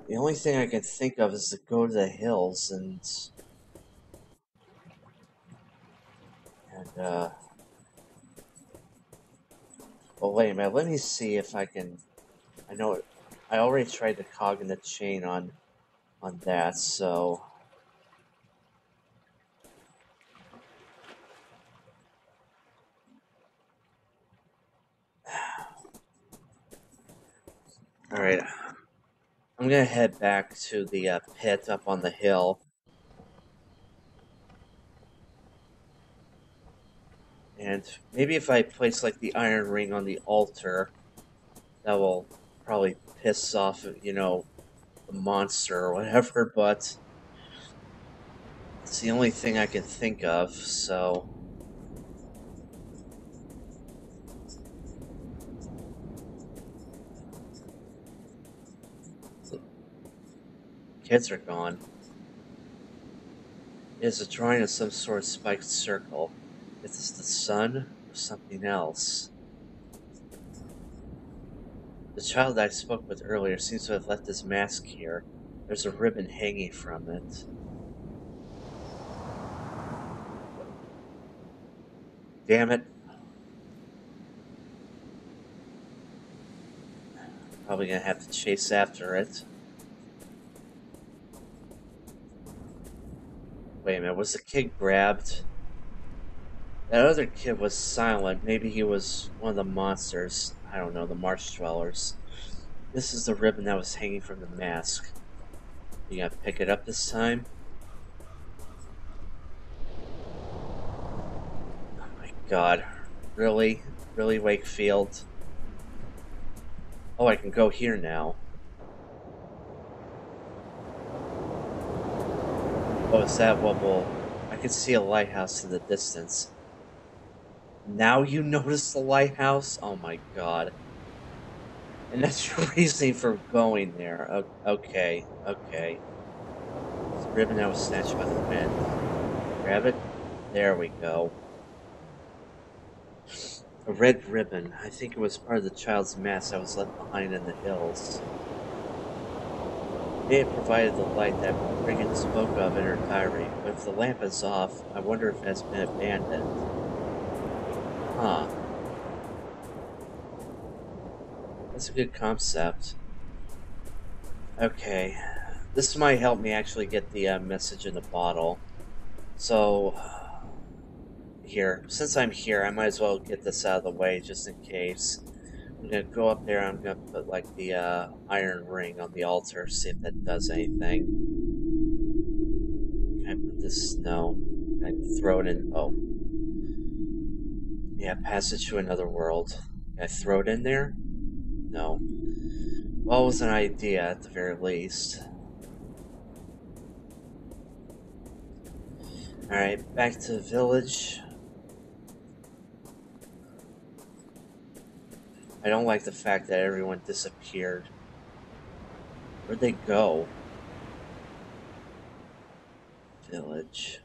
The only thing I can think of is to go to the hills and well, wait a minute. Let me see if I can. I know it. I already tried the cog and the chain on that, so. All right. I'm gonna head back to the pit up on the hill. And maybe if I place like the iron ring on the altar, that will probably piss off, the monster or whatever, but it's the only thing I can think of, so... The kids are gone. It is a drawing of some sort of spiked circle. Is this the sun or something else? The child I spoke with earlier seems to have left his mask here. There's a ribbon hanging from it. Damn it. Probably gonna have to chase after it. Wait a minute, was the kid grabbed? That other kid was silent. Maybe he was one of the monsters. I don't know, the marsh dwellers. This is the ribbon that was hanging from the mask. You gotta pick it up this time? Oh my god. Really? Really, Wakefield? Oh, I can go here now. Oh, is that what will... I can see a lighthouse in the distance. Now you notice the lighthouse? Oh my god. And that's your reasoning for going there. Okay, okay. It's a ribbon that was snatched by the wind. Grab it. There we go. A red ribbon. I think it was part of the child's mask that was left behind in the hills. May have provided the light that Regan spoke of in her diary, but if the lamp is off, I wonder if it has been abandoned. Huh. That's a good concept. Okay. This might help me actually get the message in the bottle. So, here, since I'm here, I might as well get this out of the way just in case. I'm gonna go up there, I'm gonna put like the iron ring on the altar, see if that does anything. Can I put this? No. Can I throw it in? Oh. Yeah, passage to another world. Can I throw it in there? No. Well, it was an idea at the very least. Alright, back to the village. I don't like the fact that everyone disappeared. Where'd they go? Village.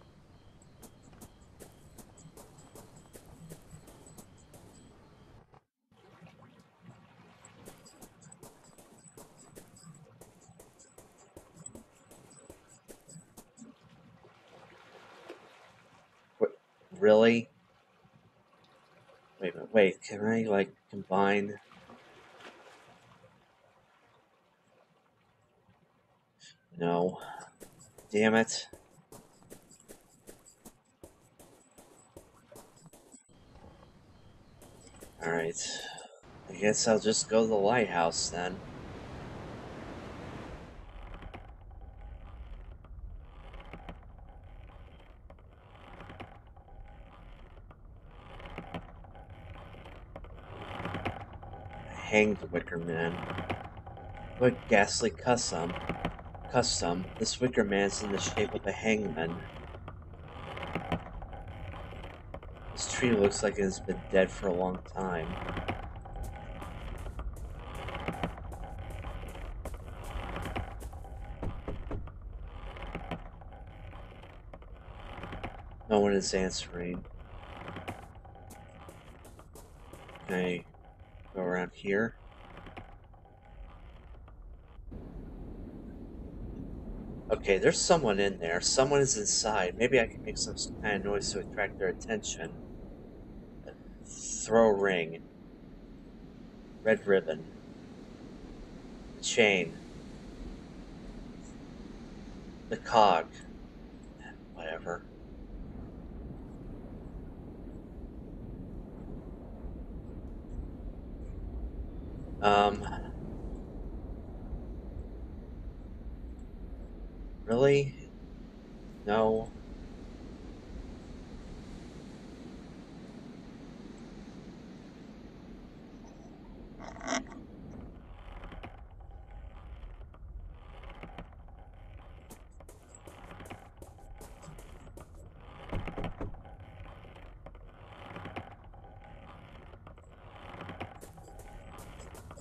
What? Really? Wait a minute, wait, can I, like, combine? No. Damn it. Alright. I guess I'll just go to the lighthouse then. Hanged Wicker Man. What ghastly custom. This Wicker Man's in the shape of a hangman. This tree looks like it has been dead for a long time. No one is answering. Can I go around here? Okay, there's someone in there. Someone is inside. Maybe I can make some kind of noise to attract their attention. Throw ring. Red ribbon. Chain. The cog. Whatever. Really? No.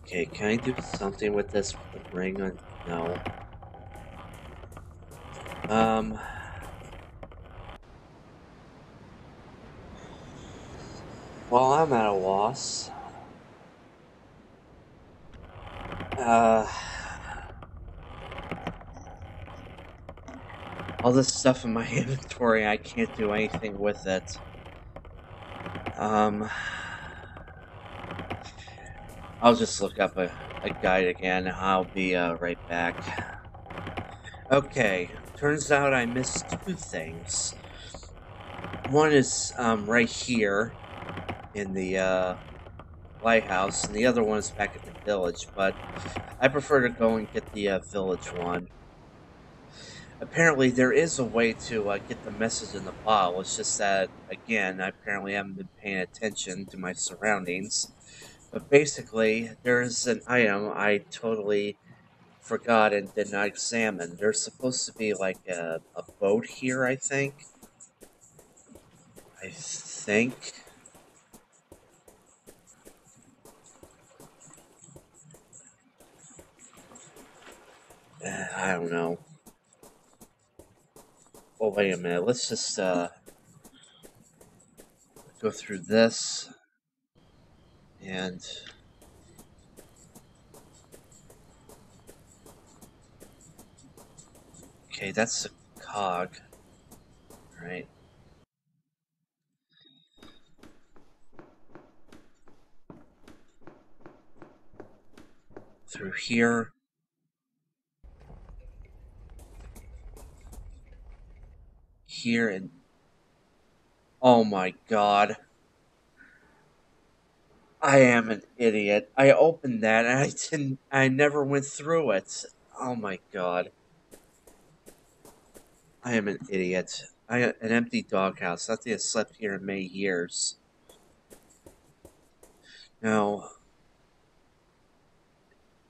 Okay, can I do something with this ring? No. Well, I'm at a loss. All this stuff in my inventory, I can't do anything with it. I'll just look up a guide again. I'll be right back. Okay, turns out I missed two things. One is right here in the lighthouse, and the other one is back at the village, but I prefer to go and get the village one. Apparently, there is a way to get the message in the bottle. It's just that, again, I apparently haven't been paying attention to my surroundings. But basically, there's an item I totally forgot and did not examine. There's supposed to be like a boat here, I think. I think. I don't know. Oh, wait a minute. Let's just go through this. And okay, that's a cog. All right. Through here. here and... Oh my god. I am an idiot. I opened that and I never went through it. Oh my god. I am an idiot. An empty doghouse. Nothing has slept here in many years. Now,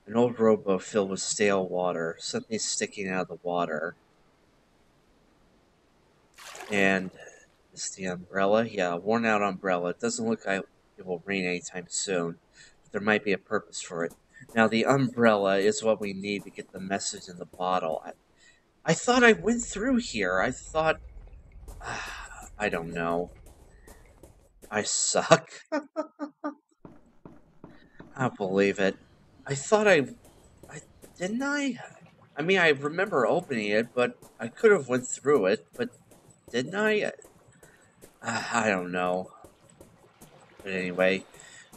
an old rowboat filled with stale water. Something sticking out of the water. And it's the umbrella. Yeah, worn out umbrella. It doesn't look like it will rain anytime soon. But there might be a purpose for it. Now, the umbrella is what we need to get the message in the bottle. I thought I went through here. I thought... I don't know. I suck. I don't believe it. I thought I didn't I? I mean, I remember opening it, but I could have went through it, but didn't I? I don't know. But anyway,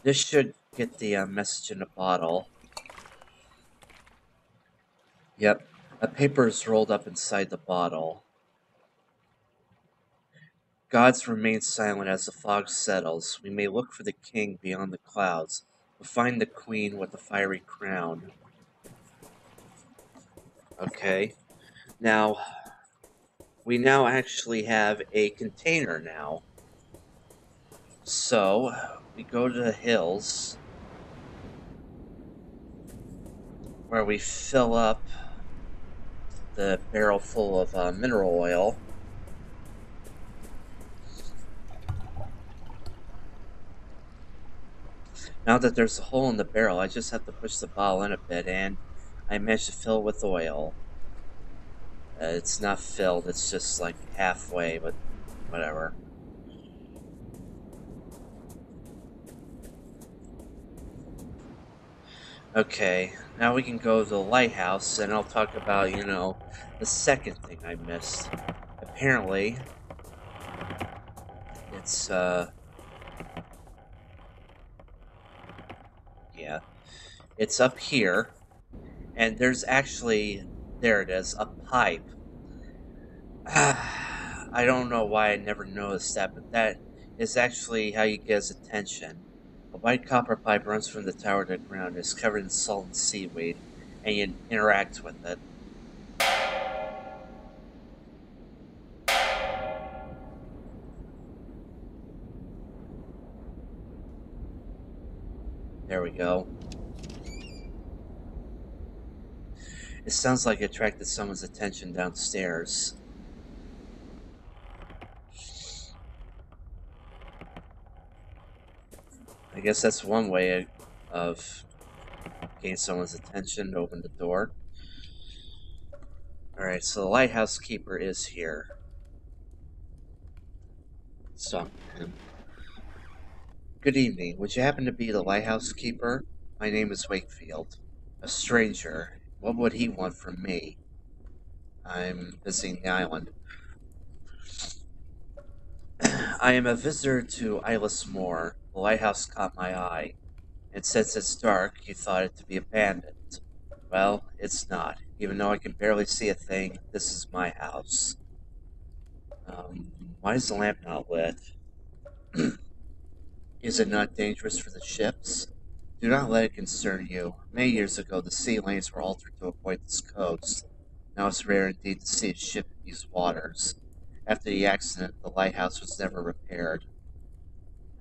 this should get the message in a bottle. Yep, a paper is rolled up inside the bottle. Gods remain silent as the fog settles. We may look for the king beyond the clouds, but find the queen with the fiery crown. Okay. Now, we now actually have a container now. So, we go to the hills, where we fill up the barrel full of mineral oil. Now that there's a hole in the barrel, I just have to push the bottle in a bit, and I managed to fill it with oil. It's not filled, it's just like halfway, but whatever. Okay, now we can go to the lighthouse, and I'll talk about, the second thing I missed. Apparently, it's, yeah, it's up here, and there's actually, there it is, a pipe. I don't know why I never noticed that, but that is actually how you get his attention. A white copper pipe runs from the tower to the ground. It's covered in salt and seaweed, and you interact with it. There we go. It sounds like it attracted someone's attention downstairs. I guess that's one way of getting someone's attention to open the door. Alright, so the lighthouse keeper is here. Let's talk to him. Good evening. Would you happen to be the lighthouse keeper? My name is Wakefield. A stranger. What would he want from me? I'm visiting the island. I am a visitor to Islas Moor. The lighthouse caught my eye, and since it's dark, you thought it to be abandoned. Well, it's not. Even though I can barely see a thing, this is my house. Why is the lamp not lit? Is it not dangerous for the ships? Do not let it concern you. Many years ago, the sea lanes were altered to avoid this coast. Now it's rare indeed to see a ship in these waters. After the accident, the lighthouse was never repaired.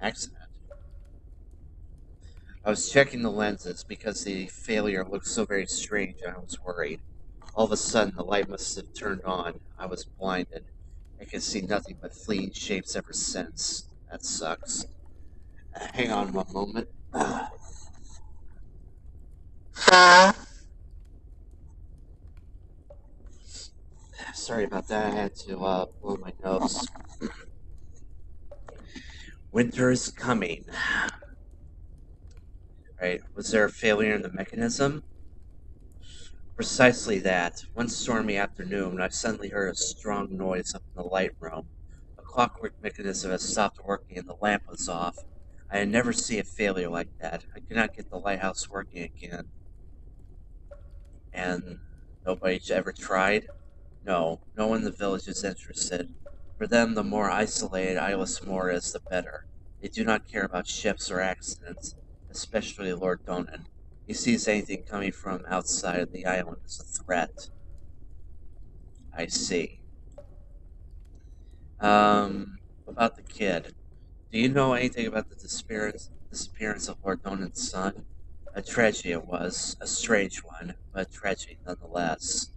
Accident? I was checking the lenses because the failure looked so very strange and I was worried. All of a sudden, the light must have turned on. I was blinded. I can see nothing but fleeting shapes ever since. That sucks. Hang on one moment. Sorry about that. I had to blow my nose. Winter is coming. Right, was there a failure in the mechanism? Precisely that. One stormy afternoon, I suddenly heard a strong noise up in the light room. A clockwork mechanism had stopped working and the lamp was off. I had never seen a failure like that. I could not get the lighthouse working again. And nobody ever tried? No, no one in the village is interested. For them, the more isolated Isla Moor is, the better. They do not care about ships or accidents, especially Lord Donan. He sees anything coming from outside of the island as a threat. I see. About the kid. Do you know anything about the disappearance of Lord Donan's son? A tragedy it was, a strange one, but a tragedy nonetheless.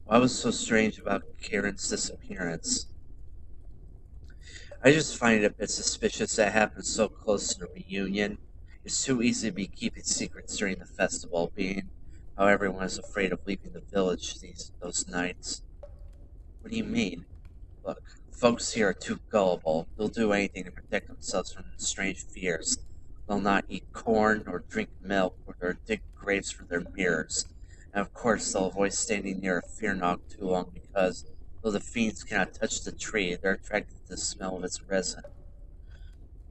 What was so strange about Kieran's disappearance? I just find it a bit suspicious that it happened so close to the reunion. It's too easy to be keeping secrets during the festival, being how everyone is afraid of leaving the village those nights. What do you mean? Look, folks here are too gullible. They'll do anything to protect themselves from the strange fears. They'll not eat corn or drink milk or dig graves for their mirrors. And of course, they'll avoid standing near a fear-nog too long because, though the fiends cannot touch the tree, they're attracted to the smell of its resin.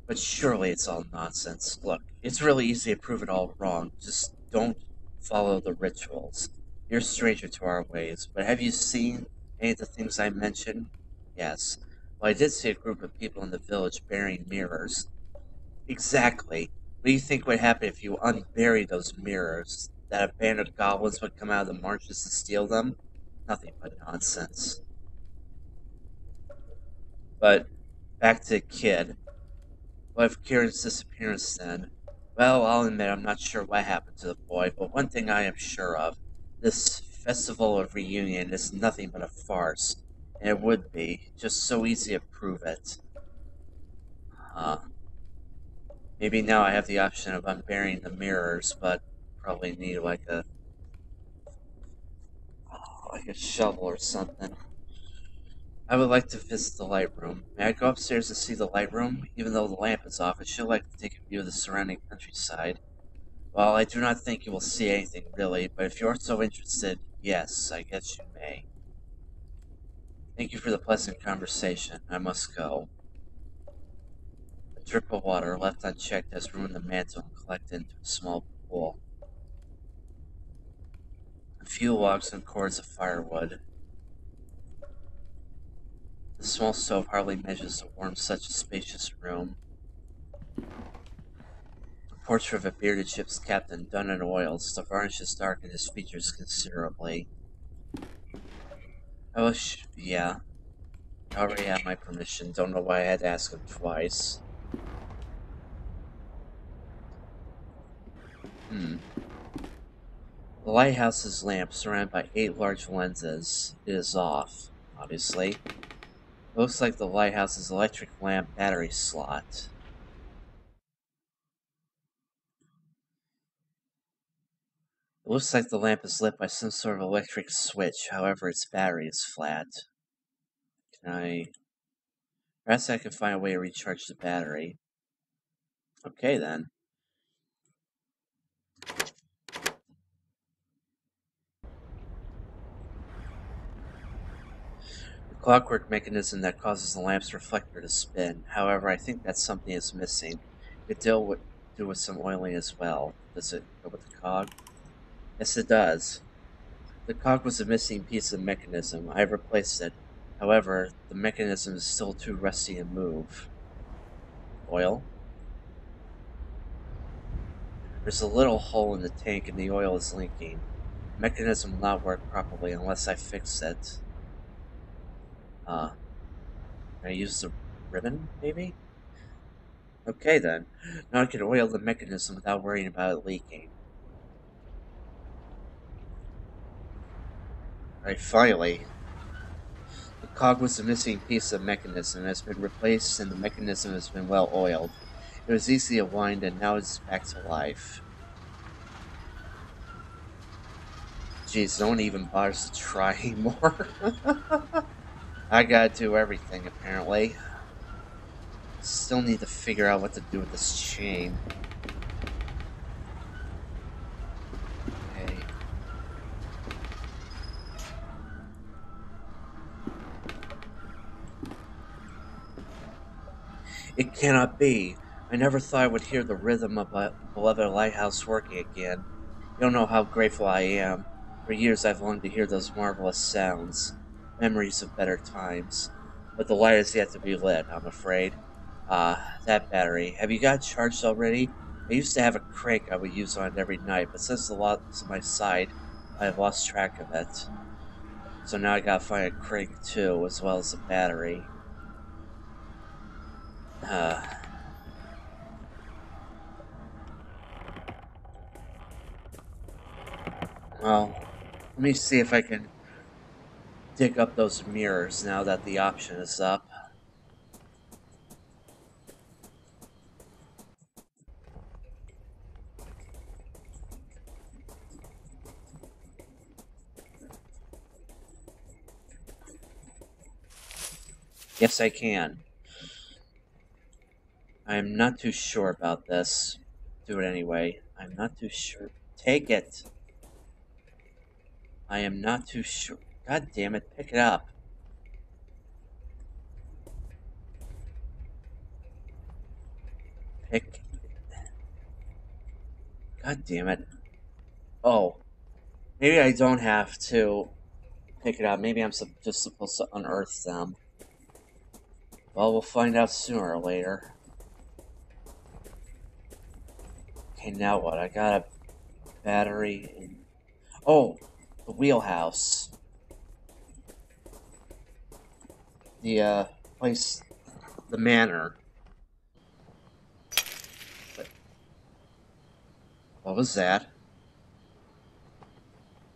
But surely it's all nonsense. Look, it's really easy to prove it all wrong. Just don't follow the rituals. You're a stranger to our ways, but have you seen any of the things I mentioned? Yes. Well, I did see a group of people in the village burying mirrors. Exactly. What do you think would happen if you unbury those mirrors? That a band of goblins would come out of the marshes to steal them? Nothing but nonsense. But back to the kid. What of Kieran's disappearance then? Well, I'll admit I'm not sure what happened to the boy, but one thing I am sure of. This festival of reunion is nothing but a farce. And it would be. Just so easy to prove it. Huh. Maybe now I have the option of unburying the mirrors, but probably need like a shovel or something. I would like to visit the light room. May I go upstairs to see the light room? Even though the lamp is off, I should like to take a view of the surrounding countryside. Well, I do not think you will see anything, really, but if you are so interested, yes, I guess you may. Thank you for the pleasant conversation. I must go. A drip of water, left unchecked, has ruined the mantle and collected into a small pool. A few logs and cords of firewood. The small stove hardly measures to warm such a spacious room. The portrait of a bearded ship's captain, done in oils, the varnish has darkened his features considerably. Yeah. I already have my permission. Don't know why I had to ask him twice. The lighthouse's lamp, surrounded by 8 large lenses, is off, obviously. Looks like the lighthouse's electric lamp battery slot. It looks like the lamp is lit by some sort of electric switch, however its battery is flat. Perhaps I can find a way to recharge the battery. Okay then. The clockwork mechanism that causes the lamp's reflector to spin. However, I think that something is missing. It could do with some oiling as well. Does it go with the cog? Yes, it does. The cog was a missing piece of the mechanism. I have replaced it. However, the mechanism is still too rusty to move. Oil? There's a little hole in the tank and the oil is leaking. The mechanism will not work properly unless I fix it. Can I use the ribbon, maybe? Okay then. Now I can oil the mechanism without worrying about it leaking. Alright, finally. The cog was a missing piece of the mechanism. It has been replaced and the mechanism has been well oiled. It was easy to wind and now it's back to life. Jeez, no one even bothers to try anymore. I gotta do everything, apparently. Still need to figure out what to do with this chain. Okay. It cannot be. I never thought I would hear the rhythm of my beloved lighthouse working again. You don't know how grateful I am. For years I've longed to hear those marvelous sounds. memories of better times. But the light is yet to be lit, I'm afraid. That battery. Have you got charged already? I used to have a crank I would use on it every night, but since the loss of my sight, I have lost track of it. So now I gotta find a crank too, as well as a battery. Uh, well, let me see if I can dig up those mirrors now that the option is up. Yes, I can. I am not too sure about this. Do it anyway. I'm not too sure. Take it. I am not too sure. God damn it, pick it up. Pick. God damn it. Oh, maybe I don't have to pick it up. Maybe I'm just supposed to unearth them. Well, we'll find out sooner or later. Okay, now what? I got a battery. Oh, the wheelhouse. The place, the manor. What was that?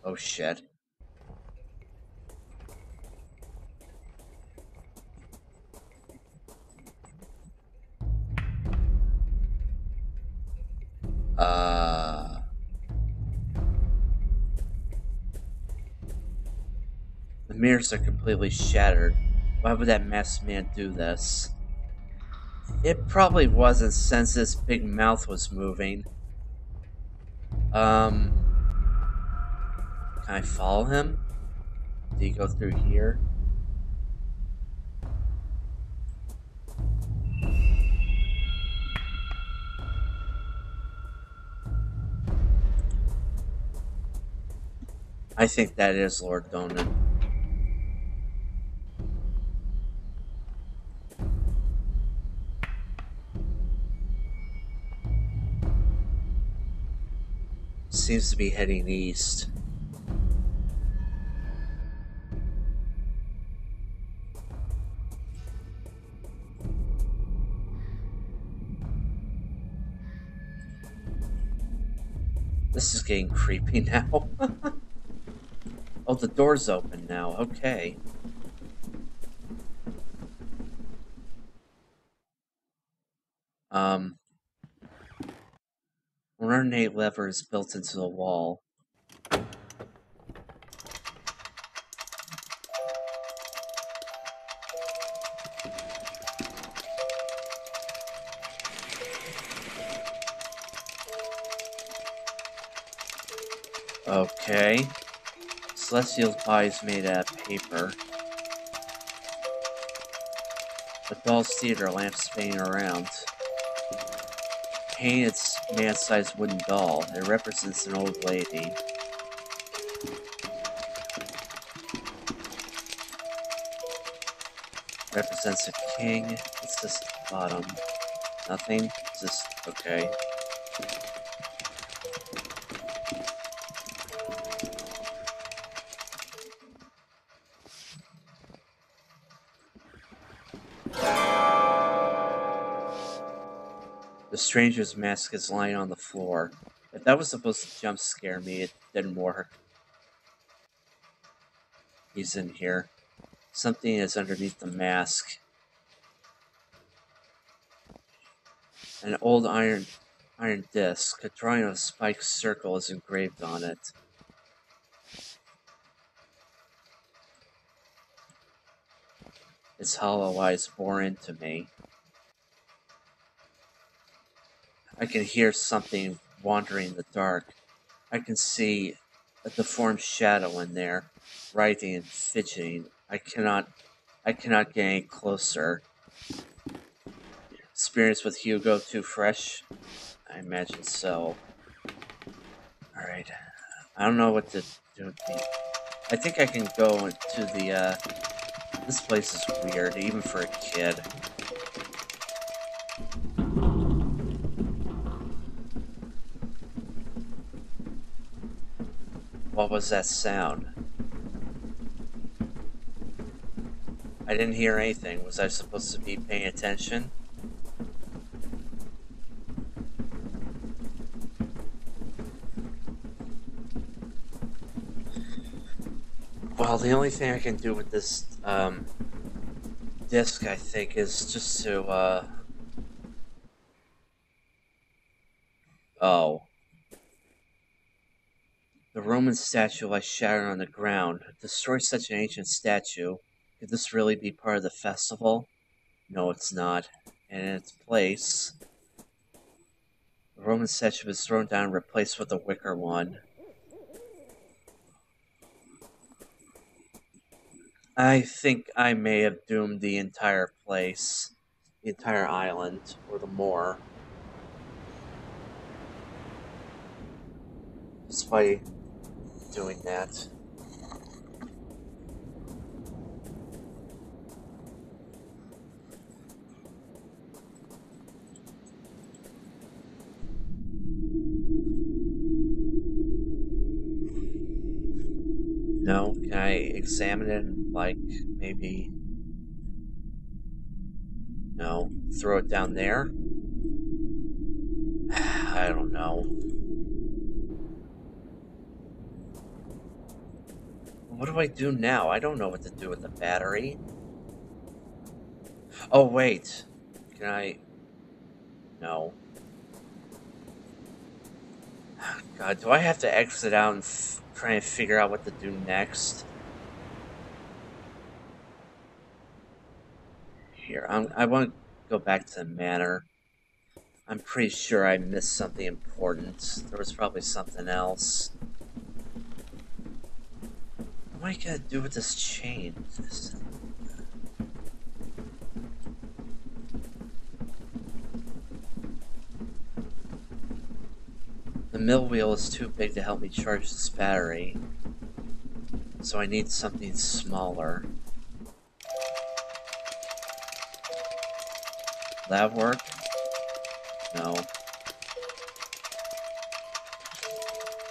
Oh shit. Uh. The mirrors are completely shattered. Why would that masked man do this? It probably wasn't since his big mouth was moving. Can I follow him? Did he go through here? I think that is Lord Donan. Seems to be heading east. This is getting creepy now. Oh, the door's open now. Okay. Um, An ornate lever is built into the wall. Okay. Celestial's body is made out of paper. The doll's theater lamp spinning around. Painted man-sized wooden doll. It represents an old lady. Represents a king. It's just bottom. Nothing. Just okay. The stranger's mask is lying on the floor. If that was supposed to jump scare me, it didn't work. He's in here. Something is underneath the mask. An old iron disc. A drawing of a spiked circle is engraved on it. Its hollow eyes bore into me. I can hear something wandering in the dark. I can see a deformed shadow in there, writhing and fidgeting. I cannot get any closer. Experience with Hugo too fresh? I imagine so. Alright. I don't know what to do with the... I think I can go to the, this place is weird, even for a kid. What was that sound? I didn't hear anything. Was I supposed to be paying attention? Well, the only thing I can do with this, disc, I think, is just to, oh. The Roman statue lies shattered on the ground. Destroy such an ancient statue. Could this really be part of the festival? No, it's not. And in its place, the Roman statue was thrown down and replaced with a wicker one. I think I may have doomed the entire place, the entire island, or the more. Just by doing that. No, can I examine it and, like, maybe... No, throw it down there? I don't know. What do I do now? I don't know what to do with the battery. Oh, wait. Can I... No. God, do I have to exit out and try and figure out what to do next? Here, I want to go back to the manor. I'm pretty sure I missed something important. There was probably something else. What am I gonna do with this chain? The mill wheel is too big to help me charge this battery, so I need something smaller. That work? No.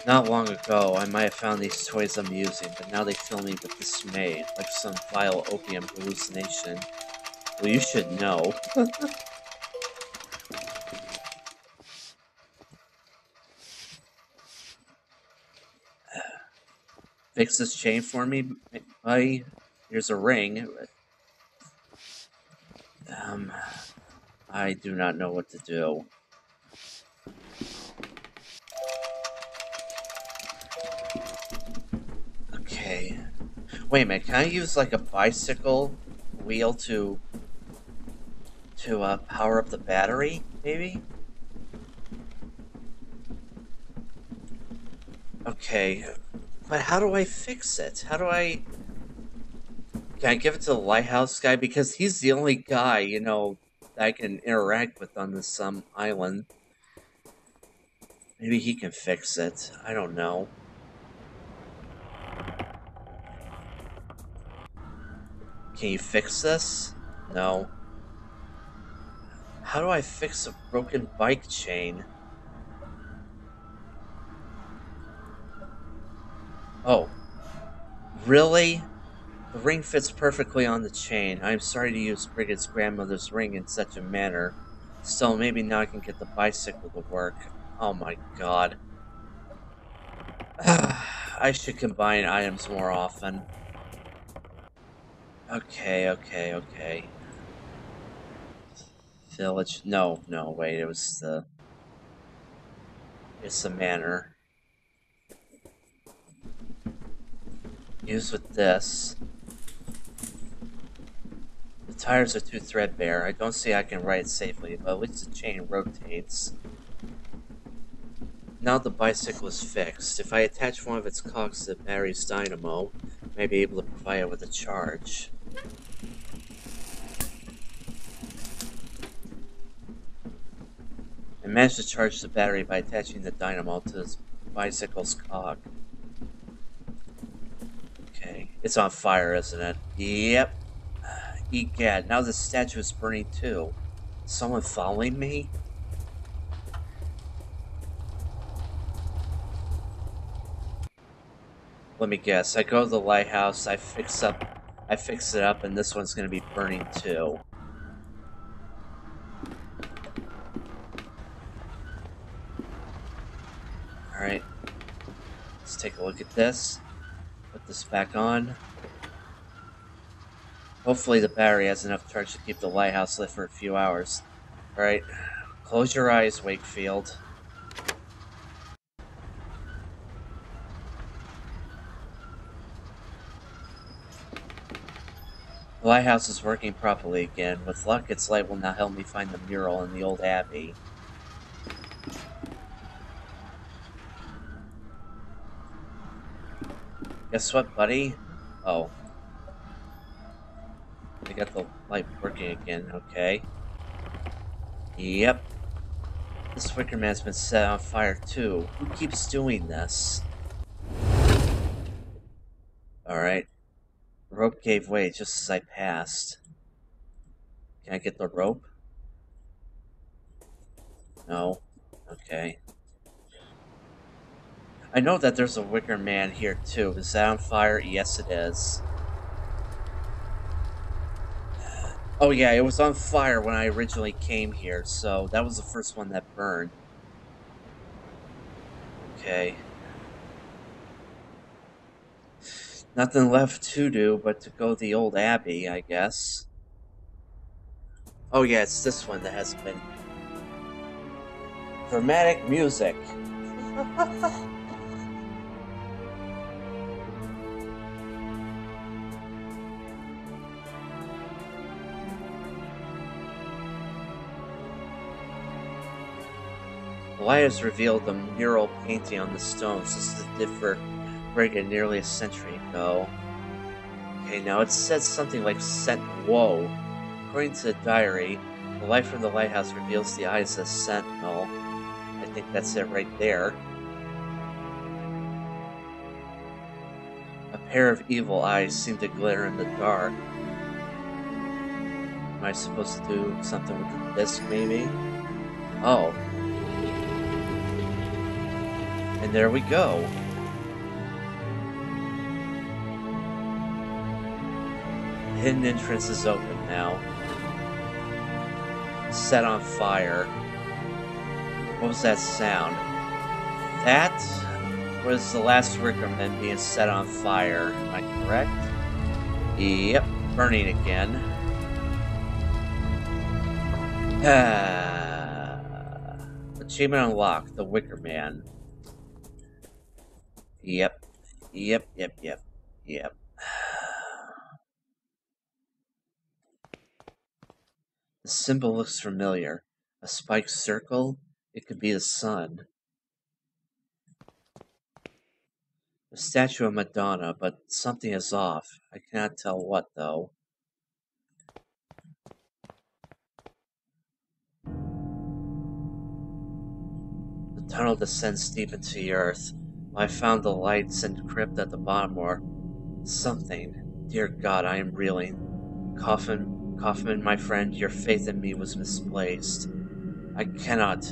Not long ago, I might have found these toys amusing, but now they fill me with dismay, like some vile opium hallucination. Well, you should know. Fix this chain for me, buddy. Here's a ring. I do not know what to do. Okay. Wait a minute, can I use like a bicycle wheel to power up the battery, maybe? Okay. But how do I fix it? How do I... Can I give it to the lighthouse guy? Because he's the only guy, you know, that I can interact with on this island. Maybe he can fix it. I don't know. Can you fix this? No. How do I fix a broken bike chain? Oh. Really? The ring fits perfectly on the chain. I am sorry to use Brigitte's grandmother's ring in such a manner. Still, maybe now I can get the bicycle to work. Oh my god. I should combine items more often. Okay. Village. No, wait, it was the... It's the manor. Use with this. The tires are too threadbare. I don't see I can ride it safely, but at least the chain rotates. Now the bicycle is fixed. If I attach one of its cogs to the battery's dynamo, I may be able to provide it with a charge. I managed to charge the battery by attaching the dynamo to the bicycle's cog. It's on fire, isn't it? Yep. Egad, now the statue is burning too. Someone following me? Let me guess. I go to the lighthouse, I fix it up, and this one's gonna be burning too. Alright. Let's take a look at this. Put this back on. Hopefully the battery has enough charge to keep the lighthouse lit for a few hours. Alright. Close your eyes, Wakefield. The lighthouse is working properly again. With luck, its light will now help me find the mural in the old abbey. Guess what, buddy? Oh. I got the light working again, okay. Yep. This wicker man's been set on fire too. Who keeps doing this? Alright. The rope gave way just as I passed. Can I get the rope? No. Okay. I know that there's a wicker man here too. Is that on fire? Yes, it is. Oh yeah, it was on fire when I originally came here, so that was the first one that burned. Okay. Nothing left to do but to go to the old abbey, I guess. Oh yeah, it's this one that hasn't been. Dramatic music. The light has revealed the mural painting on the stones. This is different friggin' nearly a century ago. Okay, now it says something like whoa. According to the diary, the light from the lighthouse reveals the eyes of a sentinel. I think that's it right there. A pair of evil eyes seem to glitter in the dark. Am I supposed to do something with the disc, maybe? Oh. And there we go. The hidden entrance is open now. Set on fire. What was that sound? That was the last wicker man being set on fire. Am I correct? Yep, burning again. Achievement unlocked, the Wicker Man. Yep. The symbol looks familiar. A spiked circle? It could be the sun. The statue of Madonna, but something is off. I cannot tell what, though. The tunnel descends deep into the earth. I found the lights and crypt at the bottom or something. Dear God, I am reeling. Kaufman, my friend, your faith in me was misplaced. I cannot.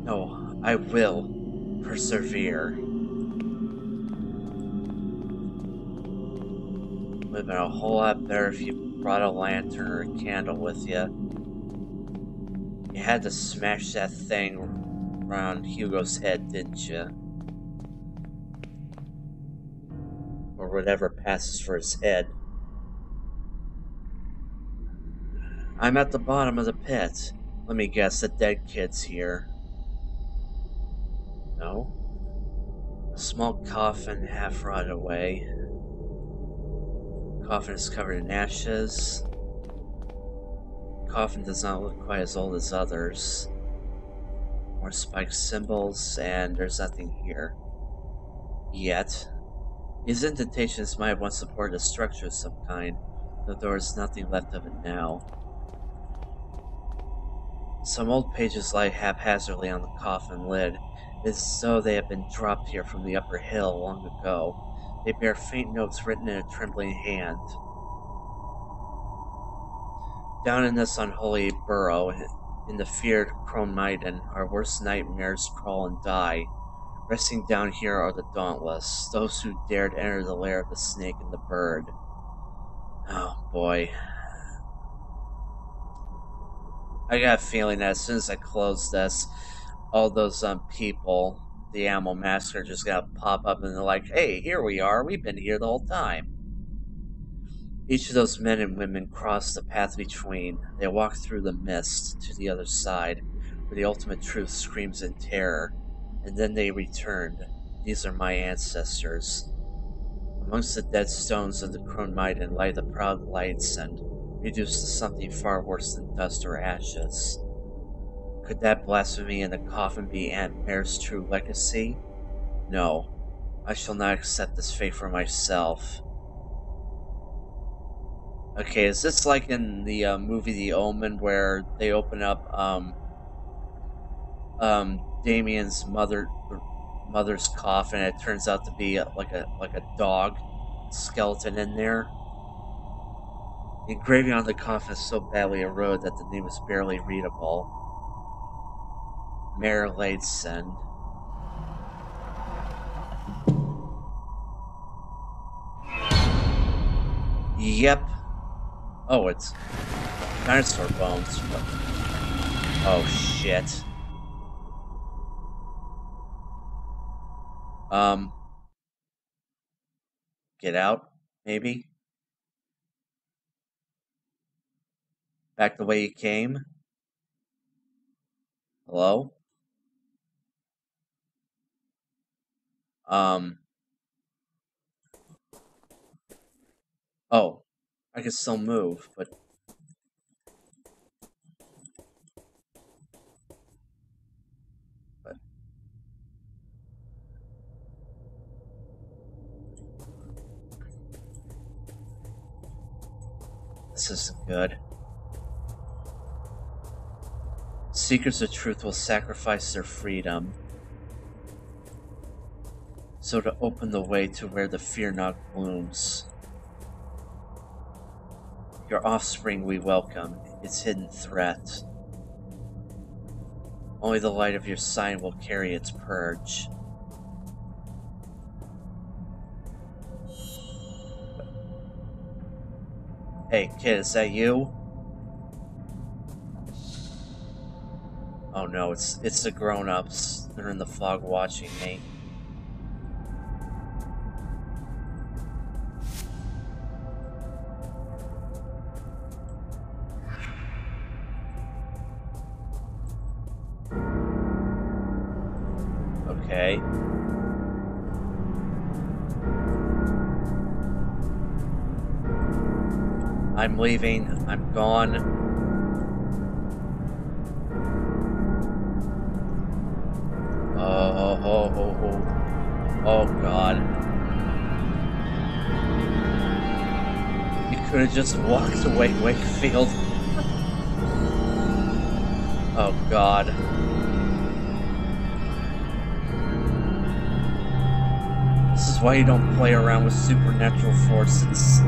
No, I will persevere. Would have been a whole lot better if you brought a lantern or a candle with you. You had to smash that thing around Hugo's head, didn't you? Or whatever passes for his head. I'm at the bottom of the pit. Let me guess, the dead kid's here. No? A small coffin half rotted away. Coffin is covered in ashes. Coffin does not look quite as old as others. More spiked symbols, and there's nothing here. Yet. These indentations might have once supported a structure of some kind, though there is nothing left of it now. Some old pages lie haphazardly on the coffin lid. It is as though they have been dropped here from the upper hill long ago. They bear faint notes written in a trembling hand. Down in this unholy burrow, in the feared Chromidon, our worst nightmares crawl and die. Resting down here are the dauntless, those who dared enter the lair of the snake and the bird. Oh boy. I got a feeling that as soon as I close this, all those people, the Animal Massacre, just gotta pop up and they're like, hey, here we are, we've been here the whole time. Each of those men and women crossed the path between. They walked through the mist to the other side, where the ultimate truth screams in terror. And then they returned. These are my ancestors. Amongst the dead stones of the Chromidon lie the proud lights and reduced to something far worse than dust or ashes. Could that blasphemy in the coffin be Aunt Mare's true legacy? No. I shall not accept this fate for myself. Okay, is this like in the movie The Omen, where they open up Damien's mother's coffin, and it turns out to be like a dog skeleton in there? The engraving on the coffin is so badly eroded that the name is barely readable. Mare Laidson. Yep. Oh, it's dinosaur bones. Oh, shit. Get out, maybe? Back the way you came? Hello? Oh, I can still move, but... This isn't good. Seekers of truth will sacrifice their freedom, so to open the way to where the fear not blooms. Your offspring we welcome, its hidden threat. Only the light of your sign will carry its purge. Hey, kid, is that you? Oh no, it's the grown-ups. They're in the fog watching me. Okay. I'm leaving. I'm gone. Oh god. You could have just walked away, Wakefield. Oh god. This is why you don't play around with supernatural forces.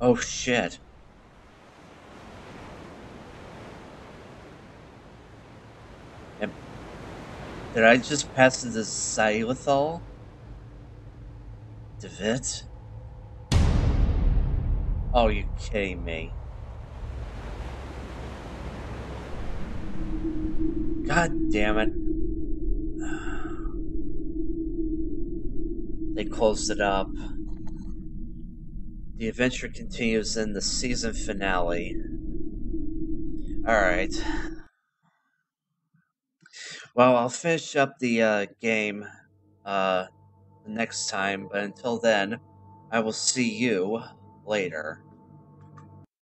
Oh shit. Did I just pass the xylitol? DeVitt? Oh, you kidding me? God damn it. They closed it up. The adventure continues in the season finale. Alright. Well, I'll finish up the game next time, but until then, I will see you later.